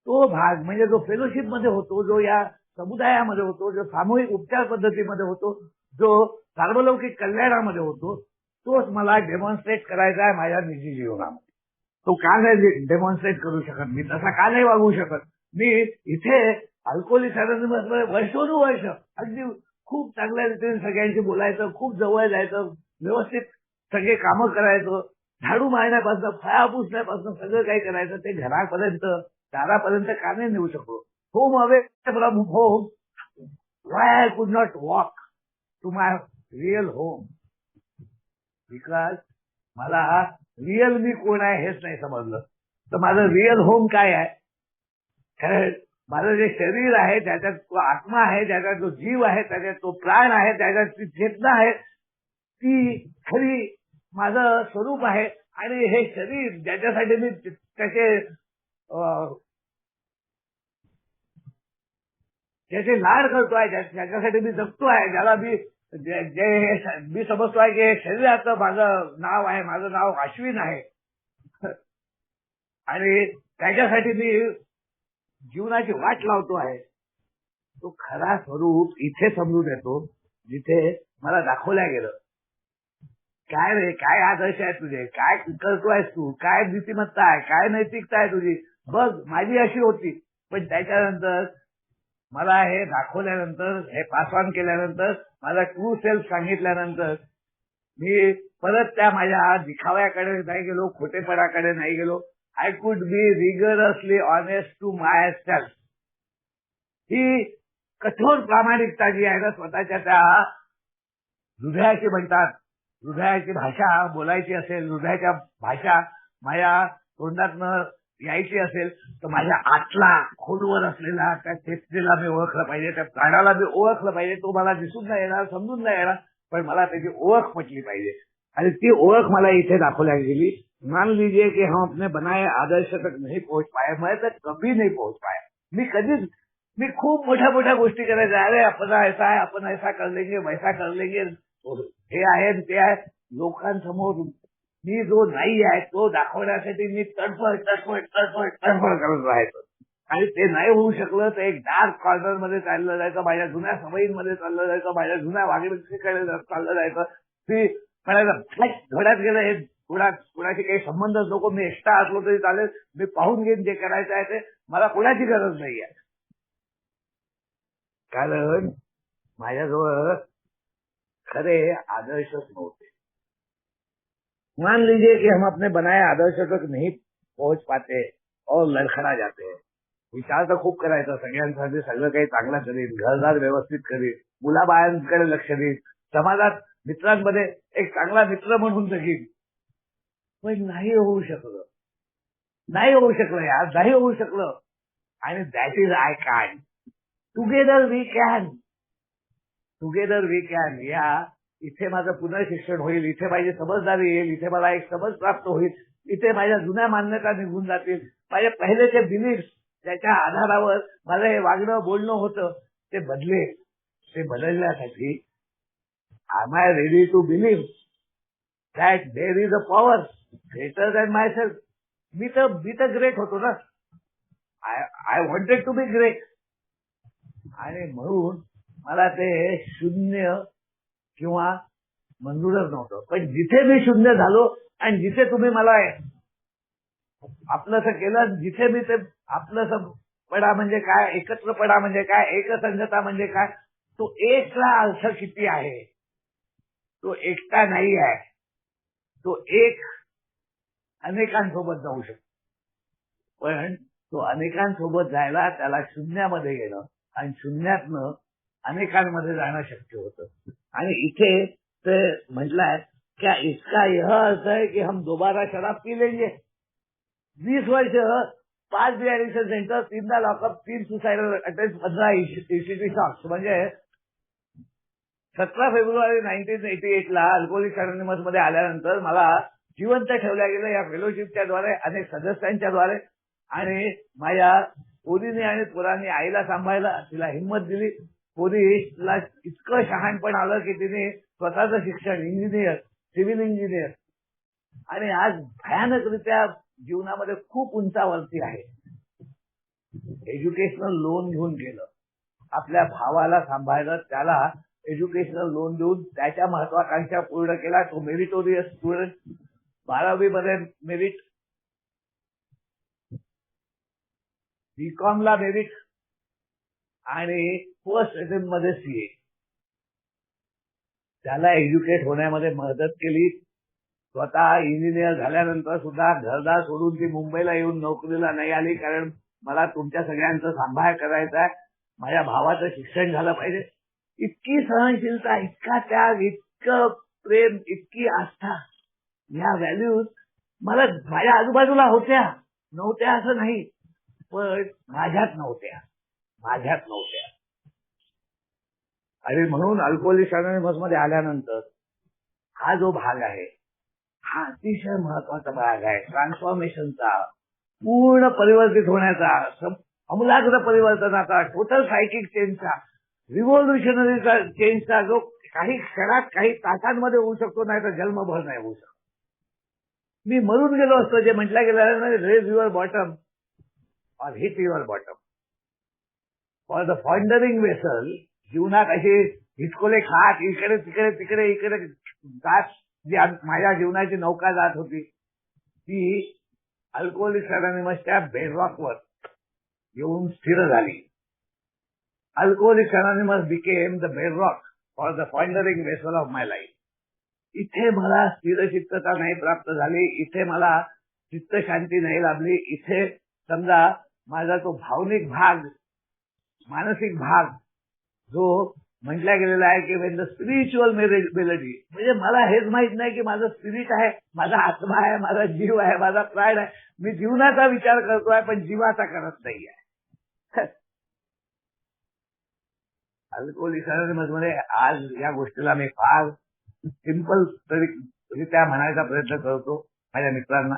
तो भाग म्हणजे जो फेलोशिप मध्ये होतो, जो या समुदायामध्ये होतो, जो सामूहिक उपचार पद्धतीमध्ये होतो, जो सार्वलौकिक कल्याणामध्ये होतो, तोच मला डेमॉन्स्ट्रेट करायचा आहे माझ्या निजी जीवनामध्ये. तो का नाही डेमॉन्स्ट्रेट करू शकत, मी तसा का नाही वागू शकत? मी इथे अल्कोहोलिक्स अनोनिमसमध्ये वर्षोनुवर्ष अगदी खूप चांगल्या रीतीने सगळ्यांशी बोलायचं, खूप जवळ जायचं, व्यवस्थित सगळे कामं करायचं, झाडू मारण्यापासून, फळा पुसण्यापासून सगळं काही करायचं. ते घरापर्यंत, दारापर्यंत का नाही नेऊ शकलो? Home away from home, why I could not walk to my real home? Because मला रिअल मी कोण आहे हेच नाही समजलं. तर माझं रिअल होम काय आहे? कारण माझं जे शरीर आहे त्याच्यात तो आत्मा आहे, त्याच्यात जो जीव आहे, त्याच्यात तो प्राण आहे, त्याच्यात ती चेतना आहे, ती खरी माझं स्वरूप आहे. आणि हे शरीर ज्याच्यासाठी मी त्याचे लाड करतोय, ज्याच्यासाठी मी जगतो आहे, ज्याला मी समजतो आहे की हे शरीराचं माझं नाव आहे, माझं नाव अश्विन आहे. आणि त्याच्यासाठी मी जीवनाची वाट लावतो आहे, तो खरा स्वरूप इथे समजून येतो जिथे मला दाखवल्या गेलं. काय रे, काय आदर्श आहे तुझे, काय करतोयस तू, काय नीतिमत्ता आहे, काय नैतिकता आहे तुझी? बघ माझी अशी होती. पण त्याच्यानंतर मला हे दाखवल्यानंतर, हे पास ऑन केल्यानंतर, मला ट्रू सेल्फ सांगितल्यानंतर मी परत त्या माझ्या दिखाव्याकडे नाही गेलो, खोटेपणाकडे नाही गेलो. I could be rigorously honest to myself. ही कठोर प्रामाणिकता जी आहे ना, स्वतःच्या त्या हृदयाची म्हणतात, हृदयाची भाषा बोलायची असेल, हृदयाच्या भाषा माझ्या तोंडातनं यायची असेल, तर माझ्या आतला खोलवर असलेला त्या चेतनेला मी ओळखलं पाहिजे, त्या प्राणाला मी ओळखलं पाहिजे. तो मला दिसून नाही येणार, समजून नाही येणार, पण मला त्याची ओळख पटली पाहिजे. आणि ती ओळख मला इथे दाखवल्या गेली. मान लीजिए कि हम अपने बनाए आदर्श तक नहीं पहुंच पाए, मैं तर कभी नहीं पहुंच पाया. मी खूप मोठ्या मोठ्या गोष्टी करायच्या, अरे आपण ऐसा आहे, आपण ऐसा कर लेंगे, वैसा कर लेंगे, हे आहे ते आहे. लोकांसमोर मी जो नाही आहे तो दाखवण्यासाठी मी तडफड करत राहायचो. आणि ते नाही होऊ शकलं तर एक डार्क कॉर्नर मध्ये चाललं जायचं, माझ्या जुन्या सवयींमध्ये चाललं जायचं, माझ्या जुन्या वागणुकीकडे चाललं जायचं. ती म्हणायचं घोड्यात गेलं, हे कुणाशी काही संबंधच नको, मी एक्स्ट्रा असलो तरी चालेल, मी पाहून घेईन जे करायचं आहे ते, मला कुणाची गरज नाही आहे. कारण माझ्याजवळ खरे आदर्शच नव्हते. मान लीजिए कि हम अपने बनाए आदर्श तक नहीं पहुंच पाते और लडखडा जाते. विचार तर खूप करायचा, सगळ्यांसाठी सगळं काही चांगलं करीन, घरदार व्यवस्थित करीन, मुलाबाळांकडे लक्ष देईन, समाजात मित्रांमध्ये एक चांगला मित्र म्हणून जगीन. पण नाही होऊ शकलं. नाही होऊ शकलं यार, नाही होऊ शकलं. आणि that is I can. Together we can, together we can. या इथे माझं पुनर्शिक्षण होईल, इथे माझी समजदारी येईल, इथे मला एक समज प्राप्त होईल, इथे माझ्या जुन्या मान्यता निघून जातील, माझे पहिलेचे बिलीफ त्याच्या आधारावर माझं हे वागणं बोलणं होतं ते बदलेल. ते बदलण्यासाठी I I ready to believe that there is a power greater than myself. मी तर ग्रेट होतो ना. I wanted to be great. आणि म्हणून मला ते शून्य किंवा मंजूरच नव्हतं. पण जिथे मी शून्य झालो आणि जिथे तुम्ही मला आपलंसं केलं, जिथे मी ते आपलंसं पडा म्हणजे काय, एकत्रपडा म्हणजे काय, एकसंगता म्हणजे काय, तो एकला अर्थ किती आहे. तो एकटा नाही आहे, तो एक अनेकांसोबत जाऊ शकतो. पण तो अनेकांसोबत जायला त्याला शून्यामध्ये येणं आणि शून्यातनं अनेकांमध्ये जाणं शक्य होतं. आणि इथे ते म्हटलंय क्या इसका यह अर्थ है कि हम दोबारा शराब पी लेंगे. 20 वर्ष, 5 डिॲडिक्शन सेंटर, 3दा lockup, 3 suicidal attempt, 15 ECT shocks. म्हणजे 17 फेब्रुवारी 1988 ला अल्कोहोलिक्स अनोनिमस मध्ये आल्यानंतर मला जिवंत ठेवल्या गेलं या फेलोशिपच्या द्वारे, अनेक सदस्यांच्या द्वारे. आणि माझ्या पोरीने आणि पोरांनी आईला सांभाळलं, तिला हिंमत दिली. पोरीला इतकं शहाणपण आलं की तिने स्वतःचं शिक्षण इंजिनियर, सिव्हिल इंजिनियर, आणि आज भयानकरित्या जीवनामध्ये खूप उंचावरती आहे. एज्युकेशनल लोन घेऊन गेलं, आपल्या भावाला सांभाळलं, त्याला एज्युकेशनल लोन देऊन त्याच्या महत्वाकांक्षा पूर्ण केला. तो मेरिटोरियस स्टुडंट, 12वी मध्ये मेरिट, बीकॉम ला मेरिट आणि फर्स्ट अटेम्प्ट मध्ये CA. त्याला एज्युकेट होण्यामध्ये मदत केली. स्वतः इंजिनियर झाल्यानंतर सुद्धा घरदार सोडून ती मुंबईला येऊन नोकरीला नाही आली, कारण मला तुमच्या सगळ्यांचा सांभाळ करायचा आहे, माझ्या भावाचं शिक्षण झालं पाहिजे. इतकी सहनशीलता, इतका त्याग, इतकं प्रेम, इतकी आस्था, ह्या व्हॅल्यूज मला माझ्या आजूबाजूला होत्या, नव्हत्या असं नाही, पण माझ्यात नव्हत्या. आणि म्हणून अल्कोहोलिक्स अनोनिमस मध्ये आल्यानंतर हा जो भाग आहे हा अतिशय महत्वाचा भाग आहे. ट्रान्सफॉर्मेशनचा, पूर्ण परिवर्तित होण्याचा, अमूलाग्र परिवर्तनाचा, टोटल सायकिक चेंजचा, रिव्होल्युशनरी चेंजचा, जो काही क्षणात, काही तासांमध्ये होऊ शकतो, नाही तर जन्मभर नाही होऊ शकतो. मी मरून गेलो असतो, जे म्हटलं गेलं ना, रेज युअर बॉटम और hit your bottom. For the foundering vessel, जीवनात अशी हिचकोले खाट, इकडे तिकडे तिकडे इकडे जात, जी माझ्या जीवनाची नौका जात होती, ती अल्कोहोलिक्स अनोनिमसच्या बेडरॉकवर येऊन स्थिर झाली. Alcoholics anonymous became the bedrock for the foundering vessel of my life. इथे मला स्थिरचित्तता नाही प्राप्त झाली, इथे मला चित्तशांती नाही लाभली. इथे समजा माझा तो भावनिक भाग, मानसिक भाग, जो म्हटल्या गेलेला आहे की वेन द स्पिरिच्युअल मेलडी, म्हणजे मला हेच माहित नाही की माझं स्पिरिट आहे, माझा आत्मा आहे, माझा जीव आहे, माझा प्राण आहे. मी जीवनाचा विचार करतोय पण जीवाचा करत नाही आहे. अल्कोहोलिक्स अनोनिमस मध्ये आज या गोष्टीला मी फार सिंपल तरी त्या म्हणायचा प्रयत्न करतो माझ्या मित्रांना.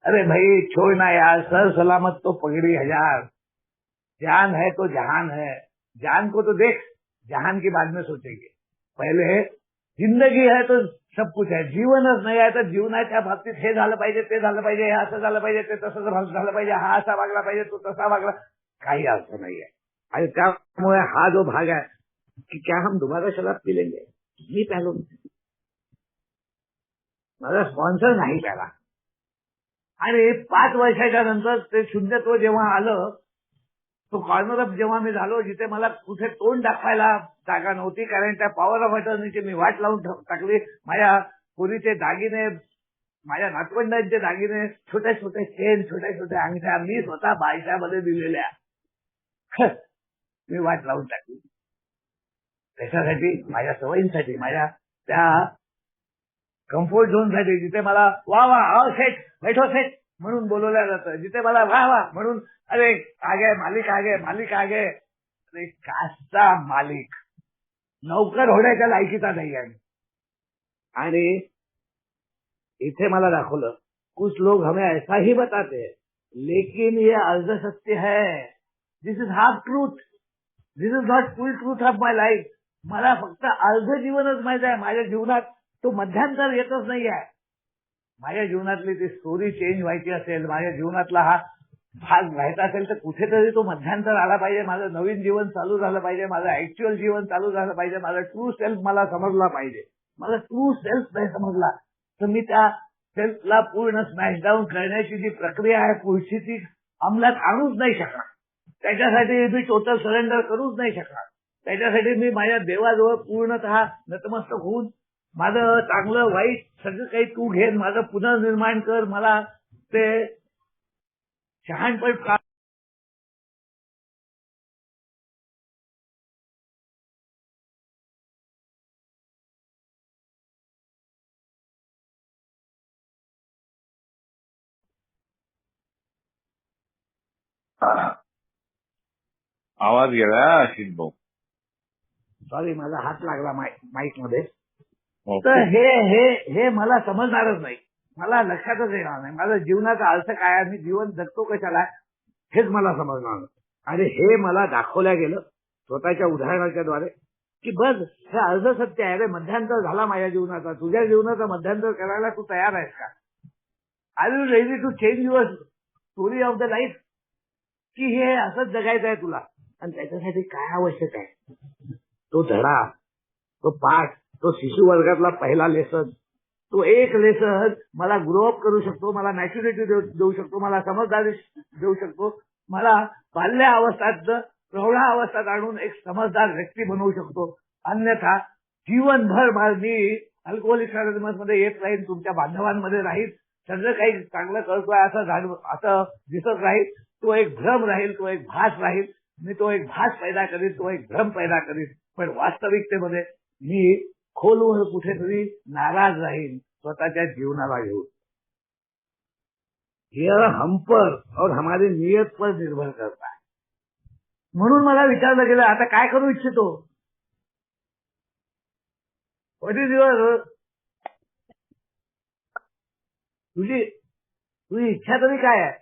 अरे भाई छोड़ ना यार, सर सलामत तो पगड़ी हजार, जान है तो जहान है, जान को तो देख, जहान की बाद में सोचेंगे. पहिले जिंदगी है तो सब कुछ है, जीवनच नाही आहे तर जीवनाच्या बाबतीत हे झालं पाहिजे, ते झालं पाहिजे, हे असं झालं पाहिजे, ते तसं झालं पाहिजे, हा असा वागला पाहिजे, तो तसा वागला, काही अर्थ नाही आहे. आणि त्यामुळे हा जो भाग आहे की क्या हम दोबारा शराब पी लेंगे, मी प्यालो, माझा स्पॉन्सर नाही प्याला. आणि 5 वर्षाच्या नंतर ते शून्यत्व जेव्हा आलं, तो कॉर्नर अप जेव्हा मी झालो, जिथे मला कुठे तोंड दाखवायला जागा नव्हती, कारण त्या पॉवर ऑफ अटर्नीची मी वाट लावून टाकली. माझ्या पोरीचे दागिने, माझ्या नातवंडांचे दागिने, छोटे छोटे चेन, छोट्या छोट्या अंगठ्या मी स्वतः बायशामध्ये दिलेल्या मी वाट लावून टाकली. त्याच्यासाठी, माझ्या सवयींसाठी, माझ्या त्या कम्फर्ट झोन साठी, जिथे मला वा वा सेट बैठो सेट म्हणून बोलवलं जातं. जिथे मला वाह वाह म्हणून अरे आ गए मालिक आ गए मालिक आ गए. अरे कासचा मालिक, नौकर होण्याच्या लायकीचा नाही आहे. आणि इथे मला दाखवलं कुछ लोग हमें ऐसा ही बताते हैं लेकिन ये अर्ध सत्य है. This is half truth, this is not full truth of my life. मला फक्त अर्ध जीवनच माहित आहे. माझ्या जीवनात तो मध्यांतर येतच नाही आहे. माझ्या जीवनातली ती स्टोरी चेंज व्हायची असेल, माझ्या जीवनातला हा भाग व्हायचा असेल तर कुठेतरी तो मध्यांतर आला पाहिजे. माझं नवीन जीवन चालू झालं पाहिजे, माझं ऍक्च्युअल जीवन चालू झालं पाहिजे, माझा ट्रू सेल्फ मला समजला पाहिजे. मला ट्रू सेल्फ नाही समजला तर मी त्या सेल्फला पूर्ण स्मॅश डाऊन करण्याची जी प्रक्रिया आहे पुढची ती अंमलात आणूच नाही शकणार. त्याच्यासाठी मी टोटल सरेंडर करूच नाही शकणार. त्याच्यासाठी मी माझ्या देवाजवळ पूर्णतः नतमस्तक होऊन माझं चांगलं वाईट सगळं काही तू घेन, माझं पुनर्निर्माण कर, मला ते शहाणपण आवाज गेला अश्विन भाऊ. सॉरी माझा हात लागला माईक मध्ये. ओके. तर हे मला समजणारच नाही, मला लक्षातच येणार नाही. माझा जीवनाचा अर्थ काय आहे, मी जीवन जगतो कशाला हेच मला समजणार नाही. आणि हे मला दाखवल्या गेलं स्वतःच्या उदाहरणाच्या द्वारे की बस हे अर्ध सत्य आहे रे. मध्यांतर झाला माझ्या जीवनाचा, तुझ्या जीवनाचा मध्यांतर करायला तू तयार आहेस का? Are you ready to change your story of the life? की हे असंच जगायचं आहे तुला? आणि त्याच्यासाठी काय आवश्यक आहे? तो धडा, तो पाठ, तो शिशु वर्गातला पहिला लेसन, तो एक लेसन मला ग्रोअप करू शकतो, मला मॅच्युरिटी देऊ शकतो, मला समजदारी देऊ शकतो, मला बाल्य अवस्थात प्रौढा अवस्थात आणून एक समजदार व्यक्ती बनवू शकतो. अन्यथा जीवनभर मी अल्कोहोलिक मध्ये येत राहील, तुमच्या बांधवांमध्ये राहील, सगळं काही चांगलं करतोय असं दिसत राहील. तो एक भ्रम राहील, तो एक भास राहील. मी तो एक भास पैदा करीन, तो एक भ्रम पैदा करीन. पण वास्तविकतेमध्ये मी खोलवर कुठेतरी नाराज राहील स्वतःच्या जीवनाला घेऊन. यह हम पर और हमारी नियत पर निर्भर करता है. म्हणून मला विचारलं गेलं आता काय करू इच्छितो? व्हॉट इज युअर, तुझी इच्छा तरी काय आहे?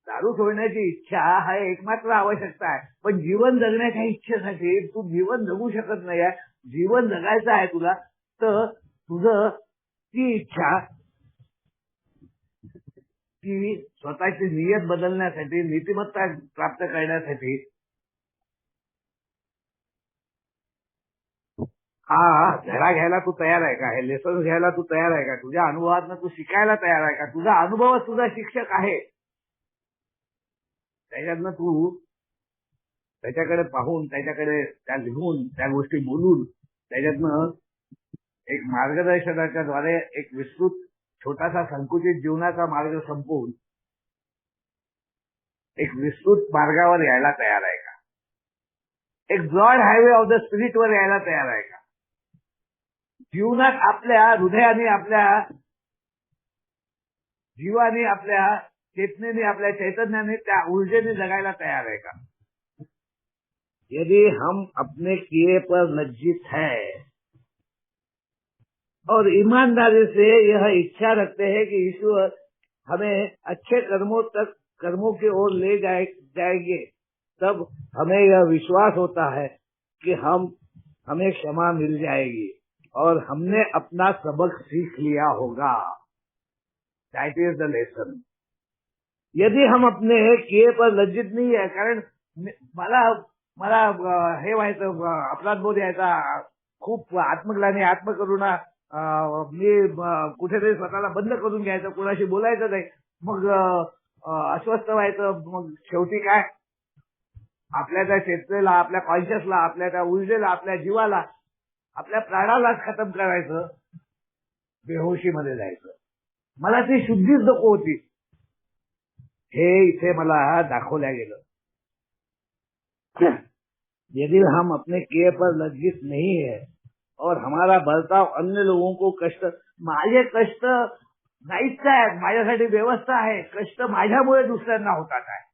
दारू सोडण्याची इच्छा हा एकमात्र आवश्यकता आहे. पण जीवन जगण्याच्या इच्छेसाठी तू जीवन जगू शकत नाही आहे. जीवन जगायचं आहे तुला तर तुझं ती इच्छा, ती स्वतःची नियत बदलण्यासाठी, नीतिमत्ता प्राप्त करण्यासाठी हा धडा घ्यायला तू तयार आहे का? हे लेसन घ्यायला तू तयार आहे का? तुझ्या अनुभवातनं तू शिकायला तयार आहे का? तुझा अनुभवच तुझा शिक्षक आहे. त्याच्यातनं तू त्याच्याकडे पाहून, त्याच्याकडे त्या लिहून, त्या गोष्टी बोलून, त्याच्यातनं एक मार्गदर्शनाच्या द्वारे एक विस्तृत छोटासा संकुचित जीवनाचा मार्ग संपवून एक विस्तृत मार्गावर यायला तयार आहे का? एक broad highway of the spirit वर यायला तयार आहे का? जीवनात आपल्या हृदयाने, आपल्या जीवाने, आपल्या चेतनेने, आपल्या चैतन्याने, त्या ऊर्जेने जगायला तयार आहे का? यदि हम अपने किए पर लज्जित है और ईमानदारी से यह इच्छा रखते हैं कि ईश्वर हमें अच्छे कर्मों की ओर ले जाएंगे, तब हमें यह विश्वास होता है कि हमें क्षमा मिल जाएगी और हमने अपना सबक सीख लिया होगा. That is the lesson. यदि हम अपने किए पर लज्जित नहीं है, कारण मला हे व्हायचं, अपराधबोध यायचा, खूप आत्मग्लानी, आत्मकरुणा, मी कुठेतरी स्वतःला बंद करून घ्यायचं, कोणाशी बोलायचं नाही, मग अस्वस्थ व्हायचं. मग शेवटी काय, आपल्या त्या चेतनेला, आपल्या कॉन्शियसला, आपल्या त्या ऊर्जेला, आपल्या जीवाला, आपल्या प्राणालाच खतम करायचं, बेहोशीमध्ये जायचं. मला ती शुद्धीच नको होती. हे इथे मला दाखवल्या गेलं. यदि हम अपने किए पर लज्जित नहीं है और हमारा बर्ताव अन्य लोगों को कष्ट, माझे कष्ट नाहीच काय, माझ्यासाठी व्यवस्था आहे. कष्ट माझ्यामुळे दुसऱ्यांना होतात आहे.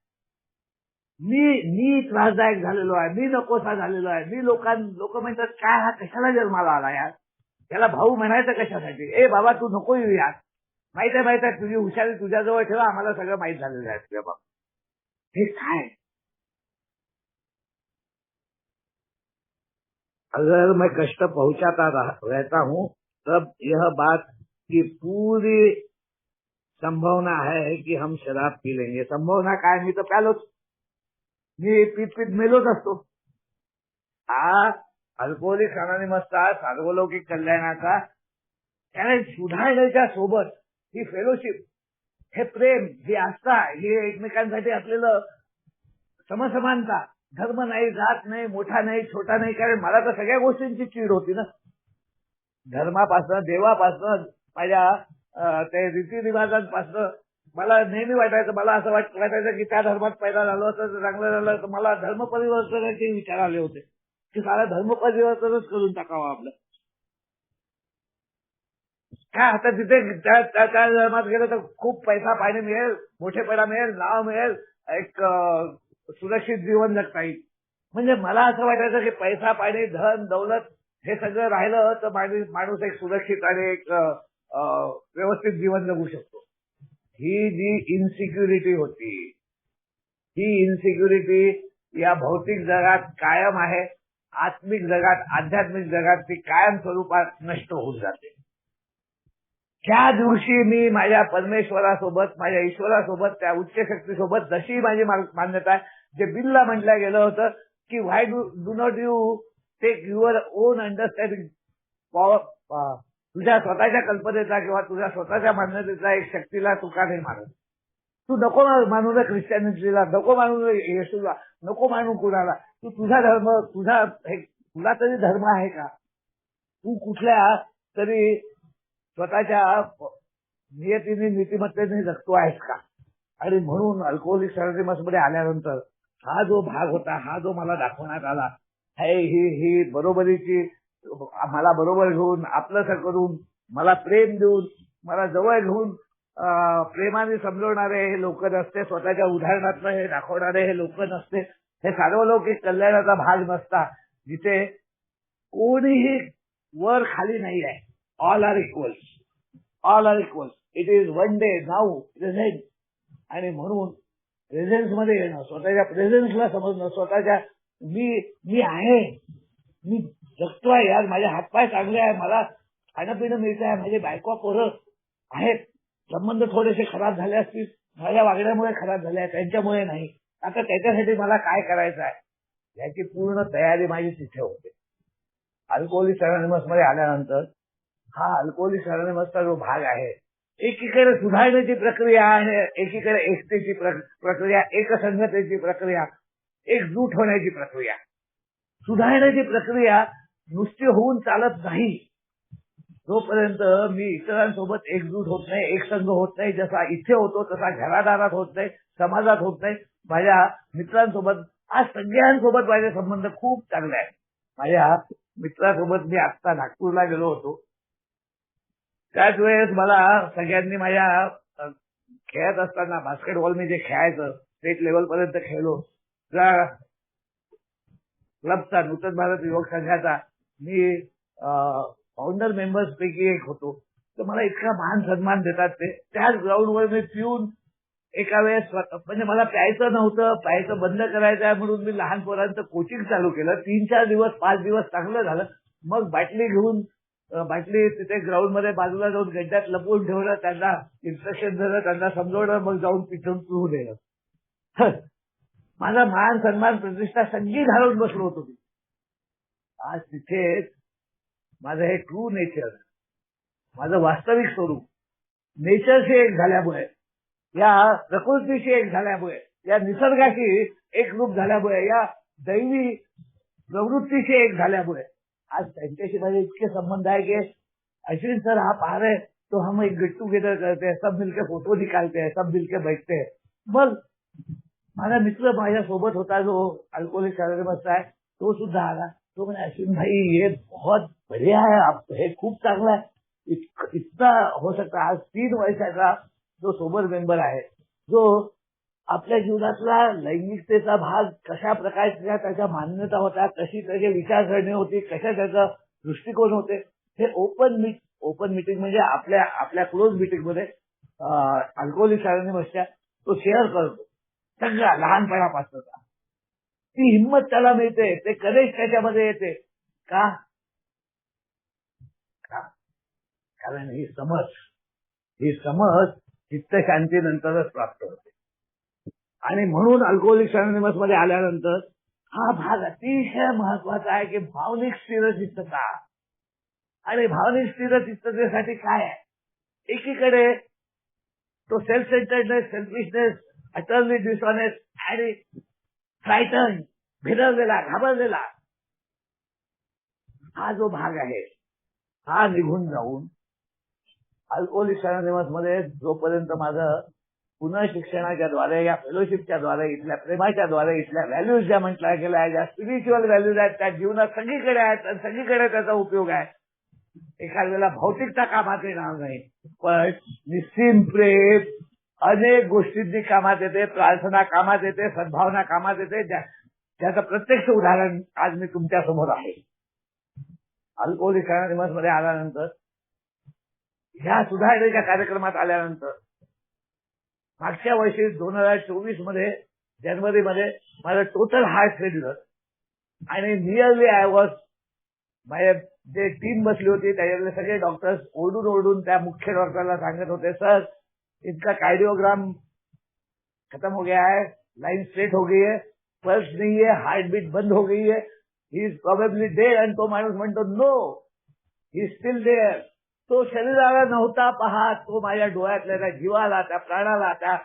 मी त्रासदायक झालेलो आहे, मी नकोसा झालेलो आहे. मी लोक म्हणतात काय हा कशाला जन्माला आला यार, त्याला भाऊ म्हणायचं कशासाठी. ए बाबा तू नको येऊ यार, माहित आहे तुझी हुशारी तुझ्याजवळ ठेवा, आम्हाला सगळं माहित झालेलं आहे तुझ्या बाबा. हे काय, अगर मैं कष्ट पहुंचाता रहता हूं तब यह बात की पूरी संभावना है कि हम शराब पी लेंगे. संभावना काय, मी तर प्यालोच, मी पीत मेलोच असतो. हा अल्कोहोलिक अनॉनिमसचा सार्वलौकिक कल्याणाचा त्याने सुधारण्याच्या सोबत ही फेलोशिप, हे प्रेम, ही आस्था, हे एकमेकांसाठी असलेलं समसमानता, धर्म नाही, जात नाही, मोठा नाही, छोटा नाही. कारण मला तर सगळ्या गोष्टींची चीड होती ना, धर्मापासनं, देवापासनं, माझ्या ते रीतिरिवाजांपासनं. मला नेहमी वाटायचं, मला असं वाटायचं की त्या धर्मात पैदा झालो असतं तर चांगलं झालं. तर मला धर्म परिवर्तनाचे विचार आले होते की सारा धर्म परिवर्तनच करून टाकावं आपलं. काय आता तिथे त्या धर्मात गेलं तर खूप पैसा पाणी मिळेल, मोठेपणा मिळेल, नाव मिळेल, एक सुरक्षित जीवन जगता येईल. म्हणजे मला असं वाटायचं की पैसा पाणी धन दौलत हे सगळं राहिलं तर माणूस एक सुरक्षित आणि एक व्यवस्थित जीवन जगू शकतो. ही जी इन्सिक्युरिटी होती, ही इन्सिक्युरिटी या भौतिक जगात कायम आहे. आत्मिक जगात, आध्यात्मिक जगात ती कायम स्वरूपात नष्ट होऊन जाते. त्या दिवशी मी माझ्या परमेश्वरासोबत, माझ्या ईश्वरासोबत, त्या उच्च शक्तीसोबत, जशी माझी मान्यता आहे, जे बिलला म्हटलं गेलं होतं की why do not you take your own understanding power, तुझ्या स्वतःच्या कल्पनेचा किंवा तुझ्या स्वतःच्या मान्यतेचा एक शक्तीला तू का नाही मानत. तू नको मानू ना ख्रिश्चनिटीला, नको मानू येशूला, नको मानू कुणाला. तू तुझा धर्म, तुला तरी धर्म आहे का? तू कुठल्या तरी स्वतःच्या नियतीने नीतिमत्तेने जगतो आहेस का? आणि म्हणून अल्कोहोलिक अनॉनिमस मध्ये आल्यानंतर हा जो भाग होता, हा जो मला दाखवण्यात आला, ही बरोबरीची, मला बरोबर घेऊन, आपलंसं करून, मला प्रेम देऊन, मला जवळ घेऊन प्रेमाने समजवणारे हे लोक नसते, स्वतःच्या उदाहरणातनं हे दाखवणारे हे लोक नसते, हे सार्वलौकिक कल्याणाचा भाग नसता, जिथे कोणीही वर खाली नाही आहे. All are equals, all are equals. It is one day now present. आणि म्हणून प्रेझेन्स मध्ये येणं, स्वतःच्या प्रेझेन्सला समजणं, स्वतःच्या मी आहे, मी जगतोय यार, माझे हातपाय चांगले आहे, मला खाणं पिणं मिळत आहे, माझे बायको पोरं आहेत, संबंध थोडेसे खराब झाले असतील, माझ्या वागण्यामुळे खराब झाले आहेत, त्यांच्यामुळे नाही. आता त्याच्यासाठी मला काय करायचं आहे याची पूर्ण तयारी माझी तिथे होते. अल्कोहोलिक अनॉनिमस मध्ये आल्यानंतर हा अल्कोहोलिक अनॉनिमसचा जो भाग आहे, एकीकडे सुधारण्याची प्रक्रिया आहे, एकीकडे एकतेची प्रक्रिया, एकसंगतेची प्रक्रिया, एकजूट होण्याची प्रक्रिया. सुधारण्याची प्रक्रिया नुसती होऊन चालत नाही. जोपर्यंत मी इतरांसोबत एकजूट होत नाही, एकसंग होत नाही, जसा इथे होतो तसा घरादारात होत नाही, समाजात होत नाही, माझ्या मित्रांसोबत, आज सगळ्यांसोबत माझे संबंध खूप चांगले आहेत. माझ्या मित्रासोबत मी आता नागपूरला गेलो होतो, त्याच वेळेस मला सगळ्यांनी माझ्या खेळत असताना बास्केटबॉल मी जे खेळायचं, स्टेट लेवल पर्यंत खेळलो, त्या क्लबचा, नूतन भारत युवक संघाचा मी फाउंडर मेंबर्स पैकी एक होतो. तर मला इतका मान सन्मान देतात ते. त्याच ग्राउंडवर मी पिऊन एका वेळेस, म्हणजे मला प्यायचं नव्हतं, प्यायचं बंद करायचं आहे म्हणून मी लहान पोरांचं कोचिंग चालू केलं. 3-4 दिवस 5 दिवस चांगलं झालं. मग बाटली घेऊन, बाटली तिथे ग्राउंड मध्ये बाजूला जाऊन गड्ड्यात लपवून ठेवलं, त्यांना इन्स्ट्रक्शन दिलं, त्यांना समजवलं, मग जाऊन पिऊन दिलं. माझा मान सन्मान प्रतिष्ठा सगळी घालून बसलो होतो मी. आज तिथे माझं हे ट्रू नेचर, माझं वास्तविक स्वरूप, नेचरशी एक झाल्यामुळे, या प्रकृतीशी एक झाल्यामुळे, या निसर्गाशी एक रूप झाल्यामुळे, या दैवी प्रवृत्तीशी एक झाल्यामुळे आज त्यांच्याशी माझे इतके संबंध आहे की अश्विन सर आप आ रहे तो हम एक गेट टुगेदर करते हैं, सब मिलकर फोटो निकालते हैं, सब मिलकर बैठते हैं. मग माझा मित्र माझ्या सोबत होता जो अल्कोहोलिक अनॉनिमस आहे, तो सुद्धा आला. तो म्हणे अश्विन भाई ये बहुत बढ़िया है, आप हे खूप चांगला आहे. इतना हो सकता आज 3 वर्षाचा जो सोबर मेंबर आहे, जो आपल्या जीवनातला लैंगिकतेचा भाग कशा प्रकारच्या त्याच्या मान्यता होत्या, कशी त्याची विचारसरणी होती, कशा त्याचा दृष्टिकोन होते, हे ओपन मीटिंग म्हणजे आपल्या क्लोज मीटिंग मध्ये अल्कोहोलिक अनोनिमसच्या तो शेअर करतो. सगळा लहानपणापासूनचा ती हिंमत त्याला मिळते, ते करेज त्याच्यामध्ये येते. का? कारण ही समज चित्तशांतीनंतरच प्राप्त होते. आणि म्हणून अल्कोहोलिक अनोनिमस मध्ये आल्यानंतर हा भाग अतिशय महत्वाचा आहे की भावनिक स्थिरचित्तता. आणि भावनिक स्थिरचित्ततेसाठी काय आहे? एकीकडे तो self centredness, selfishness, utterly dishonest आणि फ्रायटन, भिरवलेला, घाबरलेला हा जो भाग आहे हा निघून जाऊन अल्कोहोलिक अनोनिमस मध्ये जोपर्यंत माझं पुनर्शिक्षणाच्या द्वारे, या फेलोशिपच्या द्वारे, इथल्या प्रेमाच्या द्वारे, इथल्या व्हॅल्यूज ज्या म्हटल्या गेल्या, ज्या स्पिरिच्युअल व्हॅल्यूज आहेत त्या जीवनात सगळीकडे आहेत आणि सगळीकडे त्याचा उपयोग आहे. एखाद्या वेळेला भौतिकता कामात येणार नाही, पण निस्सीम प्रेम अनेक गोष्टींनी कामात येते. प्रार्थना कामात येते, सद्भावना कामात येते, ज्याचं प्रत्यक्ष उदाहरण आज मी तुमच्या समोर आहे. अल्कोहोलिक अनोनिमस मध्ये आल्यानंतर, ह्या सुधारणेच्या कार्यक्रमात आल्यानंतर, मागच्या वर्षी 2024 मध्ये जानेवारीमध्ये माझं टोटल हार्ट फेल्युअर आणि नियरली आय वॉज, माझे जे टीम बसली होती त्याच्यातले सगळे डॉक्टर्स ओरडून त्या मुख्य डॉक्टरला सांगत होते, सर इनका कार्डियोग्राम खत्म हो गया है, लाइन स्ट्रेट हो गई है, पल्स नहीं है, हार्ट बीट बंद हो गई है, ही इज प्रोबेबली डेड. आणि तो माणूस म्हणतो no, he is still there. तो शरीराला नव्हता पाहत, तो माझ्या डोळ्यातल्या त्या जीवाला, त्या प्राणाला, त्या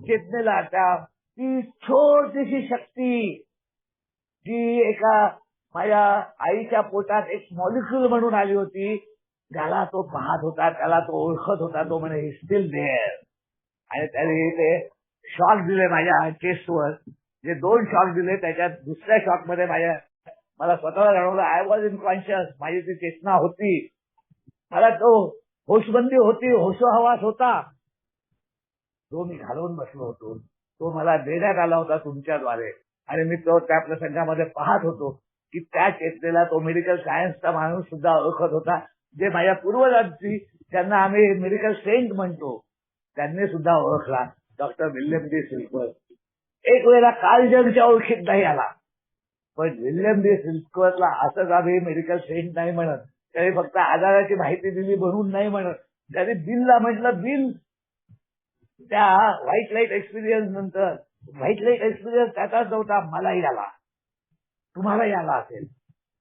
चेतनेला, त्या ती छोटीशी शक्ती जी एका माझ्या आईच्या पोटात एक मॉलिक्यूल म्हणून आली होती, त्याला तो पाहत होता, त्याला तो ओळखत होता. तो म्हणे ही स्टील देअर. आणि त्याने ते शॉक दिले माझ्या चेस्टवर, जे 2 शॉक दिले. त्याच्यात दुसऱ्या शॉक मध्ये मला स्वतःला जाणवलं आय वॉज इनकॉन्शियस. माझी ती चेतना होती, मला तो होशबंदी होती, होशोहवास होता, तो मी घालवून बसलो होतो. तो मला देण्यात आला होता तुमच्याद्वारे. आणि मी तो त्या प्रसंगामध्ये पाहत होतो की त्या चेतनेला तो मेडिकल सायन्सचा माणूस सुद्धा ओळखत होता, जे माझ्या पूर्वजांची, ज्यांना आम्ही मेडिकल सेंट म्हणतो, त्यांनी सुद्धा ओळखला, डॉक्टर विल्यम डी सिल्कवर्थ. एक वेळेला कार्ल जंगच्या ओळखीत नाही आला, पण विल्यम डी सिल्कवर्थला असंच आम्ही मेडिकल सेंट नाही म्हणत, त्याने फक्त आजाराची माहिती दिली म्हणून नाही म्हणत. त्याने बिलला म्हटलं, बिल त्या व्हाईट लाईट एक्सपिरियन्स नंतर, व्हाईट लाईट एक्सपिरियन्स त्याचाच नव्हता, मलाही आला, तुम्हालाही आला असेल.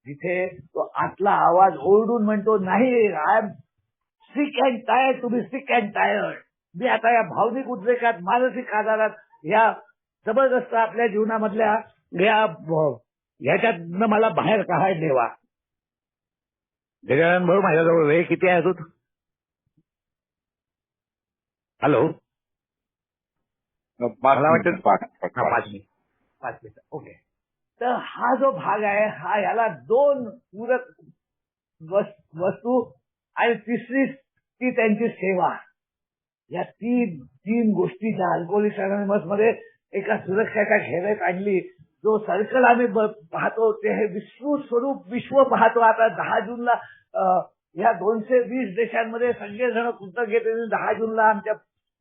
जिथे तो आतला आवाज ओरडून म्हणतो, नाही, I am sick and tired to be sick and tired. मी आता या भावनिक उद्रेकात, मानसिक आजारात, या जबरदस्त आपल्या जीवनामधल्या ह्याच्यातनं मला बाहेर काढ देवा. गजानन भाऊ, माझ्याजवळ वेळ किती आहे अजून? हॅलो, मला वाटतं 5 मिनिट. ओके. तर हा जो भाग आहे, हा याला 2 पूरक वस्तू आणि तिसरी ती त्यांची सेवा. या 3 गोष्टीच्या अल्कोहोलिक अनोनिमस मध्ये एका सुरक्षाच्या घेऱ्यात आणली. जो सर्कल आम्ही पाहतो ते हे विश्वस्वरूप विश्व पाहतो. आता 10 जूनला या 220 देशांमध्ये सगळेजण कृतज्ञतेने 10 जूनला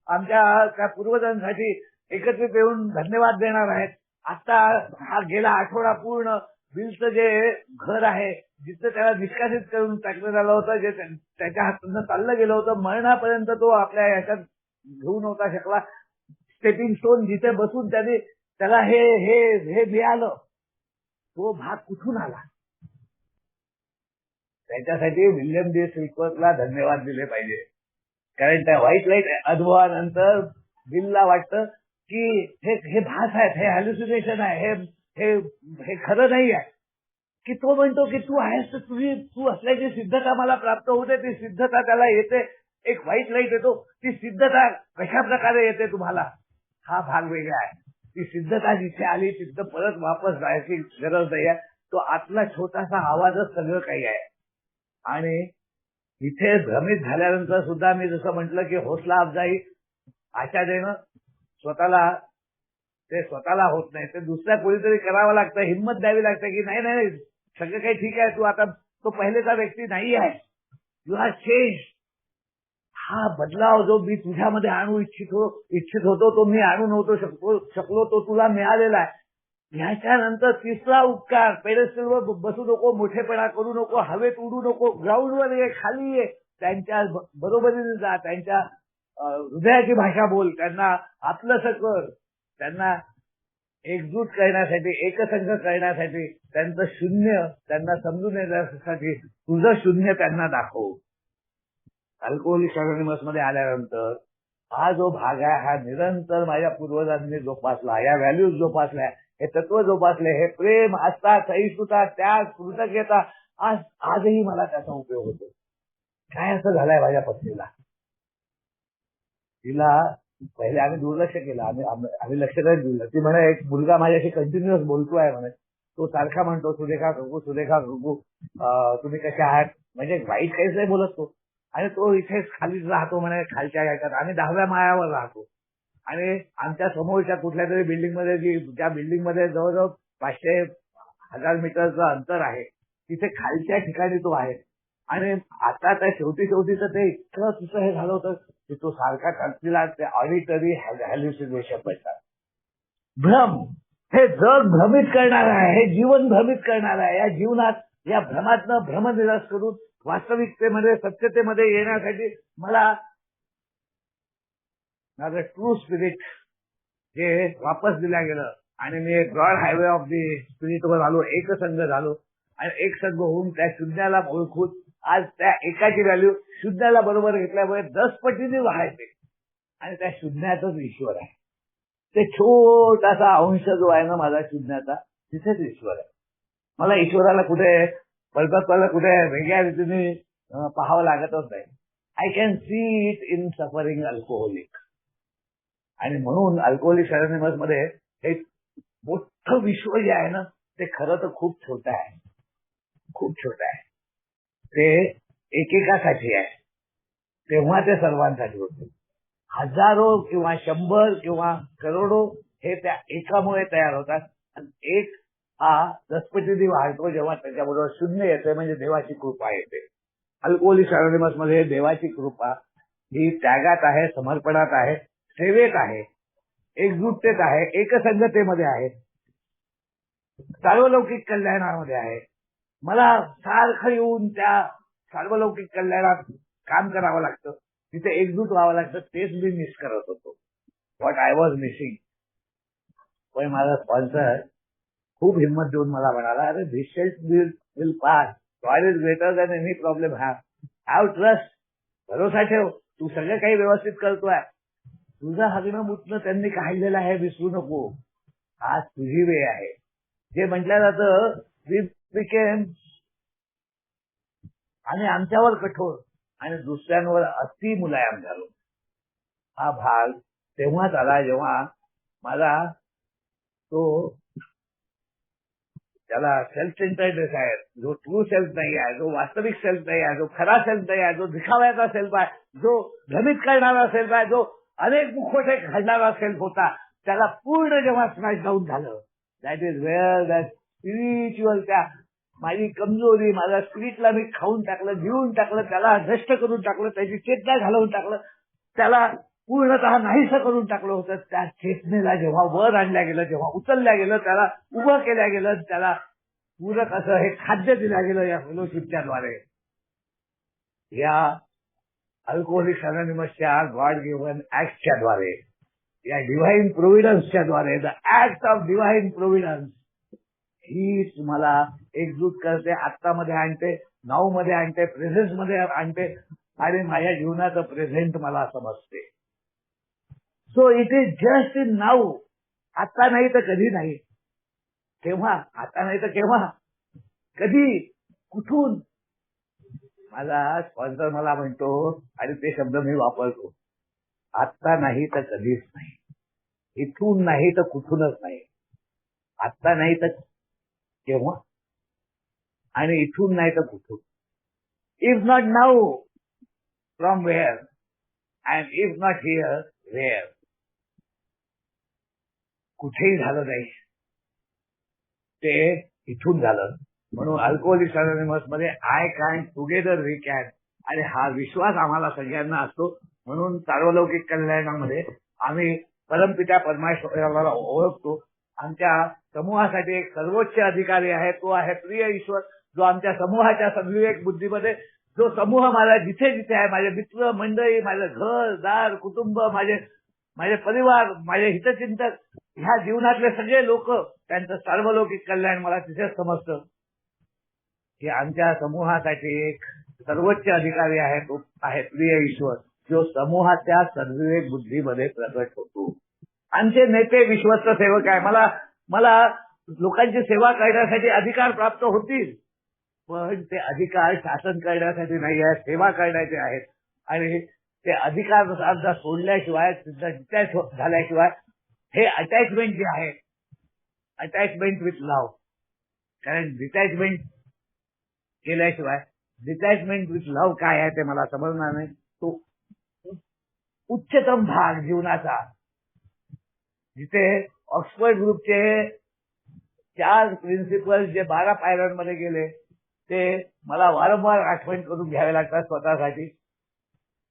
आमच्या त्या पूर्वजांसाठी एकत्रित येऊन धन्यवाद देणार आहेत. आता हा गेला आठवडा पूर्ण बिलचं जे घर आहे, जिथं त्याला निष्कासित करून टाकण्यात आलं होतं, जे त्याच्या हातून चाललं गेलं होतं, मरणापर्यंत तो आपल्या ह्याच्यात घेऊ नव्हता शकला. स्टेपिंग स्टोन जिथे बसून त्याला हे मिळालं, तो भाग कुठून आला? त्याच्यासाठी विल्यम डी सिल्कवर्थला धन्यवाद दिले पाहिजे. कारण त्या व्हाईट लाईट अनुभवानंतर बिलला वाटतं की हे भास आहेत, हे हॅल्युसिनेशन आहे, हे खरं नाही आहे. की तो म्हणतो की तू आहेस तर तू असल्याची सिद्धता मला प्राप्त होते. ती सिद्धता त्याला येते, एक व्हाईट लाईट येतो. ती सिद्धता कशा प्रकारे येते तुम्हाला? हा भाग वेगळा आहे. ती सिद्धता जिथे आली तिथं परत वापस जायची गरज नाही आहे. तो आतला छोटासा आवाजच सगळं काही आहे. आणि इथे भ्रमित झाल्यानंतर सुद्धा मी जसं म्हटलं की हौसला अफजाई, आशा देणं, स्वतःला होत नाही, ते दुसऱ्या कोणीतरी करावं लागतं, हिंमत द्यावी लागते की नाही नाही सगळं काही ठीक आहे, तू आता तो पहिलेचा व्यक्ती नाही आहे, यू आर चेंज. हा बदलाव जो मी तुझ्यामध्ये आणू इच्छित होतो तो मी आणू नव्हतो शकलो, तो तुला मिळालेला आहे. ह्याच्यानंतर तिसरा उपकार, पेडेस्टलवर बसू नको, मोठेपणा करू नको, हवेत उडू नको, ग्राउंडवर ये, खाली ये, त्यांच्या बरोबरीने जा, त्यांच्या हृदयाची भाषा बोल, त्यांना आपलंसं कर, त्यांना एकजूट करण्यासाठी, एकसंघ करण्यासाठी, त्यांचं शून्य त्यांना समजून येण्यासाठी तुझं शून्य त्यांना दाखव. अल्कोहोलिक अनॉनिमस मध्ये आल्यानंतर हा जो भाग आहे हा निरंतर माझ्या पूर्वजांनी जोपासला, या व्हॅल्यूज जोपासल्या, हे तत्व जोपासले, हे प्रेम, आस्था, सहिष्णुता, त्याग, कृतज्ञता, आजही मला त्याचा उपयोग होतो. काय असं झालंय माझ्या पत्नीला, तिला पहिले आम्ही दुर्लक्ष केलं, आम्ही लक्ष नाही दिलं. ती म्हणे एक मुलगा माझ्याशी कंटिन्युअस बोलतोय म्हणे, तो सारखा म्हणतो सुरेखा काकू, सुरेखा काकू, तुम्ही कशा आहात, म्हणजे वाईट काहीच नाही बोलत तो, आणि तो इथेच खालीच राहतो म्हणे, खालच्या ह्याच्यात, आम्ही 10व्या माळ्यावर राहतो, आणि आमच्या समोरच्या कुठल्या तरी बिल्डिंग मध्ये, ज्या बिल्डिंग मध्ये जवळजवळ 500-1000 मीटरचं अंतर आहे, तिथे खालच्या ठिकाणी तो आहे. आणि आता त्या शेवटी तर ते इतकं तिचं हे झालं होतं की तो सारखा तिला ते ऑडिटरी हॅल्युसिनेशन म्हणतात, भ्रम. हे जग भ्रमित करणार आहे, हे जीवन भ्रमित करणार आहे. या जीवनात या भ्रमातनं भ्रमनिराश करून वास्तविकतेमध्ये, सत्यतेमध्ये येण्यासाठी मला माझं ट्रू स्पिरिट जे वापस दिल्या गेलं, आणि मी ब्रॉड हायवे ऑफ दी स्पिरिटवर आलो, एकसंघ झालो, आणि एकसंघ होऊन त्या शून्याला ओळखून आज त्या एकाची व्हॅल्यू शून्याला बरोबर घेतल्यामुळे 10 पटीने वाढते, आणि त्या शून्यातच ईश्वर आहे. ते छोटासा अंश जो आहे ना माझा शून्याचा, तिथेच ईश्वर आहे. मला ईश्वराला कुठे, परमात्म्याला कुठे वेगळ्या रीतीने पाहावं लागतच नाही. I can see it in suffering alcoholic. आणि म्हणून अल्कोहोलिक अनॉनिमस मध्ये हे मोठं विश्व जे आहे ना, ते खरं तर खूप छोटं आहे, खूप छोटं आहे. ते एकेकासाठी आहे, तेव्हा ते सर्वांसाठी होते. हजारो किंवा 100 किंवा करोडो हे त्या एकामुळे तयार होतात, आणि एक हा 10 पटीने वाढतो जेव्हा त्याच्याबरोबर शून्य येते, म्हणजे देवाची कृपा येते. अल्कोहोलिक अनॉनिमस मध्ये देवाची कृपा ही त्यागात आहे, समर्पणात आहे, सेवेत आहे, एकजुटतेत आहे, एकसंगतेमध्ये आहे, सार्वलौकिक कल्याणामध्ये आहे. मला सारखं येऊन त्या सार्वलौकिक कल्याणात काम करावं लागतं, तिथे एकजूट व्हावं लागतं. तेच मी मिस करत होतो, व्हॉट आय वॉज मिसिंग. पण माझा स्पॉन्सर खूप हिंमत देऊन मला म्हणाला, अरे this will pass, God is greater than any problem. Have trust, भरोसा ठेव, तू सगळं काही व्यवस्थित करतोय, तुझं हगणं मुतणं त्यांनी काढलेलं आहे, विसरू नको, आज तुझी वेळ आहे. जे म्हटलं जातं वी बिकेम, आणि आमच्यावर कठोर आणि दुसऱ्यांवर अति मुलायम झालो. हा भाग तेव्हाच आला जेव्हा मला तो त्याला सेल्फ सेंटर्डनेस आहे, जो ट्रू सेल्फ नाही आहे, जो वास्तविक सेल्फ नाही आहे, जो खरा सेल्फ नाही आहे, जो दिखाव्याचा सेल्फ आहे, जो भ्रमित करणारा सेल्फ आहे, जो अनेक मुखवटे घडणारा सेल्फ होता, त्याला पूर्ण जेव्हा स्मॅश डाऊन झालं, that is where that spiritual, त्या माझी कमजोरी, माझ्या स्पिरिटला मी खाऊन टाकलं, गिळून टाकलं, त्याला नष्ट करून टाकलं, त्याची चेतना घालवून टाकलं, त्याला पूर्णतः नाहीसं करून टाकलं होतं. त्या चेतनेला जेव्हा वर आणल्या गेलं, जेव्हा उचलल्या गेलं, त्याला उभं केल्या गेलं, त्याला पूरक असं हे खाद्य दिलं गेलं या फेलोशिपच्या द्वारे, या अल्कोहोलिक अनॉनिमसच्या गॉड गिव्हन ऍक्टच्या द्वारे, या डिव्हाइन प्रोव्हिडन्सच्या द्वारे. The act of divine providence ही तुम्हाला एकजूट करते, आत्तामध्ये आणते, नाऊ मध्ये आणते, प्रेझेन्स मध्ये आणते, आणि माझ्या जीवनाचं प्रेझेंट मला समजते. So it is just in now. आता नाही तर कधी नाही, केव्हा, आता नाही तर केव्हा, कधी, कुठून. माझा स्पॉन्सर मला म्हणतो, आणि ते शब्द मी वापरतो, आता नाही तर कधीच नाही, इथून नाही तर कुठूनच नाही, आता नाही तर केव्हा, आणि इथून नाही तर कुठून. If not now from where and if not here where. कुठेही झालं नाही, ते इथून झालं. म्हणून अल्कोहोलिक्स अनॉनिमस मध्ये I can together we can, आणि हा विश्वास आम्हाला सगळ्यांना असतो. म्हणून सार्वलौकिक कल्याणामध्ये आम्ही परमपिता परमेश्वराला ओळखतो. आमच्या समूहासाठी एक सर्वोच्च अधिकारी आहे, तो आहे प्रिय ईश्वर, जो आमच्या समूहाच्या सद्विवेक बुद्धीमध्ये, जो समूह माझा जिथे जिथे आहे, माझे मित्र मंडळी, माझं घर दार कुटुंब, माझे परिवार, माझे हितचिंतक, ह्या जीवनातले सगळे लोक, त्यांचं सार्वलौकिक कल्याण मला तिथेच समजतं की आमच्या समूहासाठी एक सर्वोच्च अधिकारी आहे, तो आहे प्रिय ईश्वर, जो समूहाच्या सद्विवेक बुद्धीमध्ये प्रकट होतो. आमचे नेते विश्वस्त सेवक आहे. मला लोकांची सेवा करण्यासाठी अधिकार प्राप्त होतील, पण ते अधिकार शासन करण्यासाठी नाही आहेत, सेवा करण्याचे आहेत. आणि ते अधिकार सोडल्याशिवाय, डिटॅच झाल्याशिवाय, हे अटॅचमेंट जे आहे, अटॅचमेंट विथ लव्ह, कारण डिटॅचमेंट केल्याशिवाय, डिटॅचमेंट विथ लव्ह काय आहे ते मला समजणार नाही. तो उच्चतम भाग जीवनाचा, जिथे ऑक्सफर्ड ग्रुपचे 4 प्रिन्सिपल्स जे 12 पायऱ्यांमध्ये गेले, ते मला वारंवार आठवण करून घ्यावे लागतात स्वतःसाठी.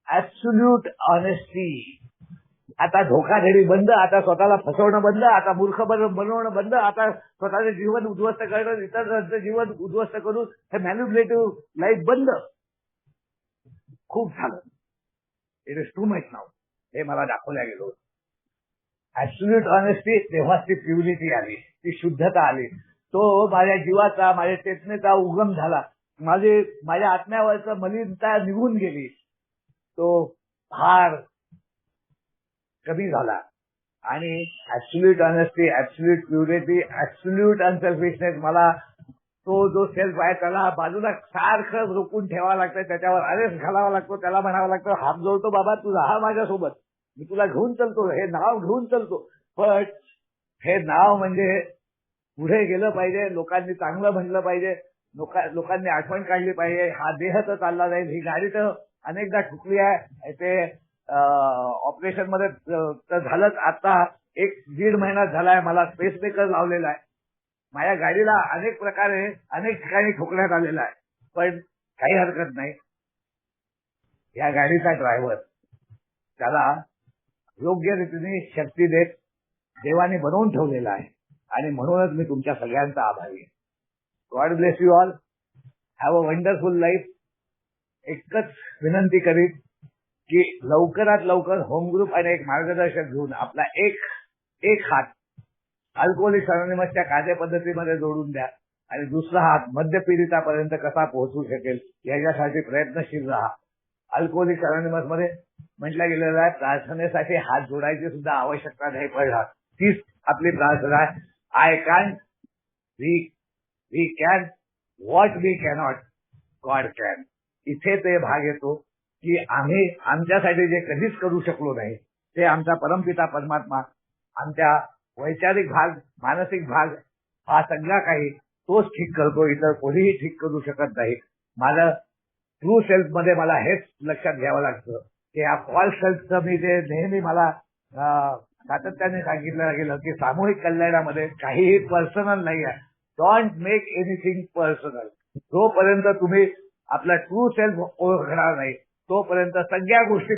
Absolute honesty. आता धोखाधडी बंद, आता स्वतःला फसवणं बंद, आता मूर्ख बनवणं बंद, आता स्वतःचं जीवन उद्ध्वस्त करणं, इतरांचं जीवन उद्ध्वस्त करून हे मॅन्युप्युलेटिव्ह लाईफ बंद. खूप झालं. It is too much now. हे मला दाखवल्या गेलो. ऍब्सोल्यूट ऑनेस्टी, तेव्हाच ती प्युरिटी आली, ती शुद्धता आली. तो माझ्या जीवाचा, माझ्या चेतनेचा उगम झाला. माझ्या आत्म्यावरचं मलिनता निघून गेली. तो भार कमी झाला. आणि absolute honesty, absolute purity, absolute unselfishness, मला तो जो सेल्फ आहे त्याला बाजूला सारखं रोखून ठेवावं लागतं, त्याच्यावर अरेस्ट घालावा लागतो, त्याला म्हणावं लागतं, हात जोडतो बाबा, तू राहा माझ्यासोबत, मी तुला घेऊन चलतो, हे नाव घेऊन चलतो. पण हे नाव म्हणजे पुढे गेलं पाहिजे, लोकांनी चांगलं म्हणलं पाहिजे, लोकांनी आठवण काढली पाहिजे. हा देह तर चालला जाईल, ही गाडी तर अनेकदा ठुकली आहे, ते ऑपरेशन मध्ये तर झालंच. आता 1-1.5 महिना झालाय मला स्पेस ब्रेकर लावलेला आहे. माझ्या गाडीला अनेक प्रकारे अनेक ठिकाणी ठोकण्यात आलेला आहे, पण काही हरकत नाही. या गाडीचा ड्रायव्हर, त्याला योग्य रीतीने शक्ती देत देवाने बनवून ठेवलेला आहे. आणि म्हणूनच मी तुमच्या सगळ्यांचा आभारी आहे. God bless you all. Have a wonderful life. एकच विनंती करीन की लवकरात लवकर होम ग्रुप आणि एक मार्गदर्शक घेऊन आपला एक हात अल्कोहोलिक्स अनॉनिमसच्या कार्यपद्धतीमध्ये जोडून द्या, आणि दुसरा हात मद्यपीडितापर्यंत कसा पोहोचू शकेल याच्यासाठी प्रयत्नशील राहा. अल्कोहोलिक्स अनॉनिमस मध्ये म्हटलं गेलेलं आहे, प्रार्थनेसाठी हात जोडायची सुद्धा आवश्यकता नाही पडणार. तीच आपली प्रार्थना आहे. I can, we can, what we cannot, God can. इथे ते भाग येतो की आम्ही आमच्यासाठी जे कधीच करू शकलो नाही, ते आमचा परमपिता परमात्मा आमच्या वैचारिक भाग, मानसिक भाग, हा सगळा काही तोच ठीक करतो. इतर कोणीही ठीक करू शकत नाही. माझं ट्रू सेल्फ मध्ये मला हेच लक्षात घ्यावं लागतं की या फॉल्स सेल्फचं मी जे नेहमी मला सातत्याने सांगितलं गेलं की सामूहिक कल्याणामध्ये काहीही पर्सनल नाही आहे. Don't make anything personal. जोपर्यंत तुम्ही आपला ट्रू सेल्फ ओळखणार नाही, तोपर्यंत सगळ्या गोष्टी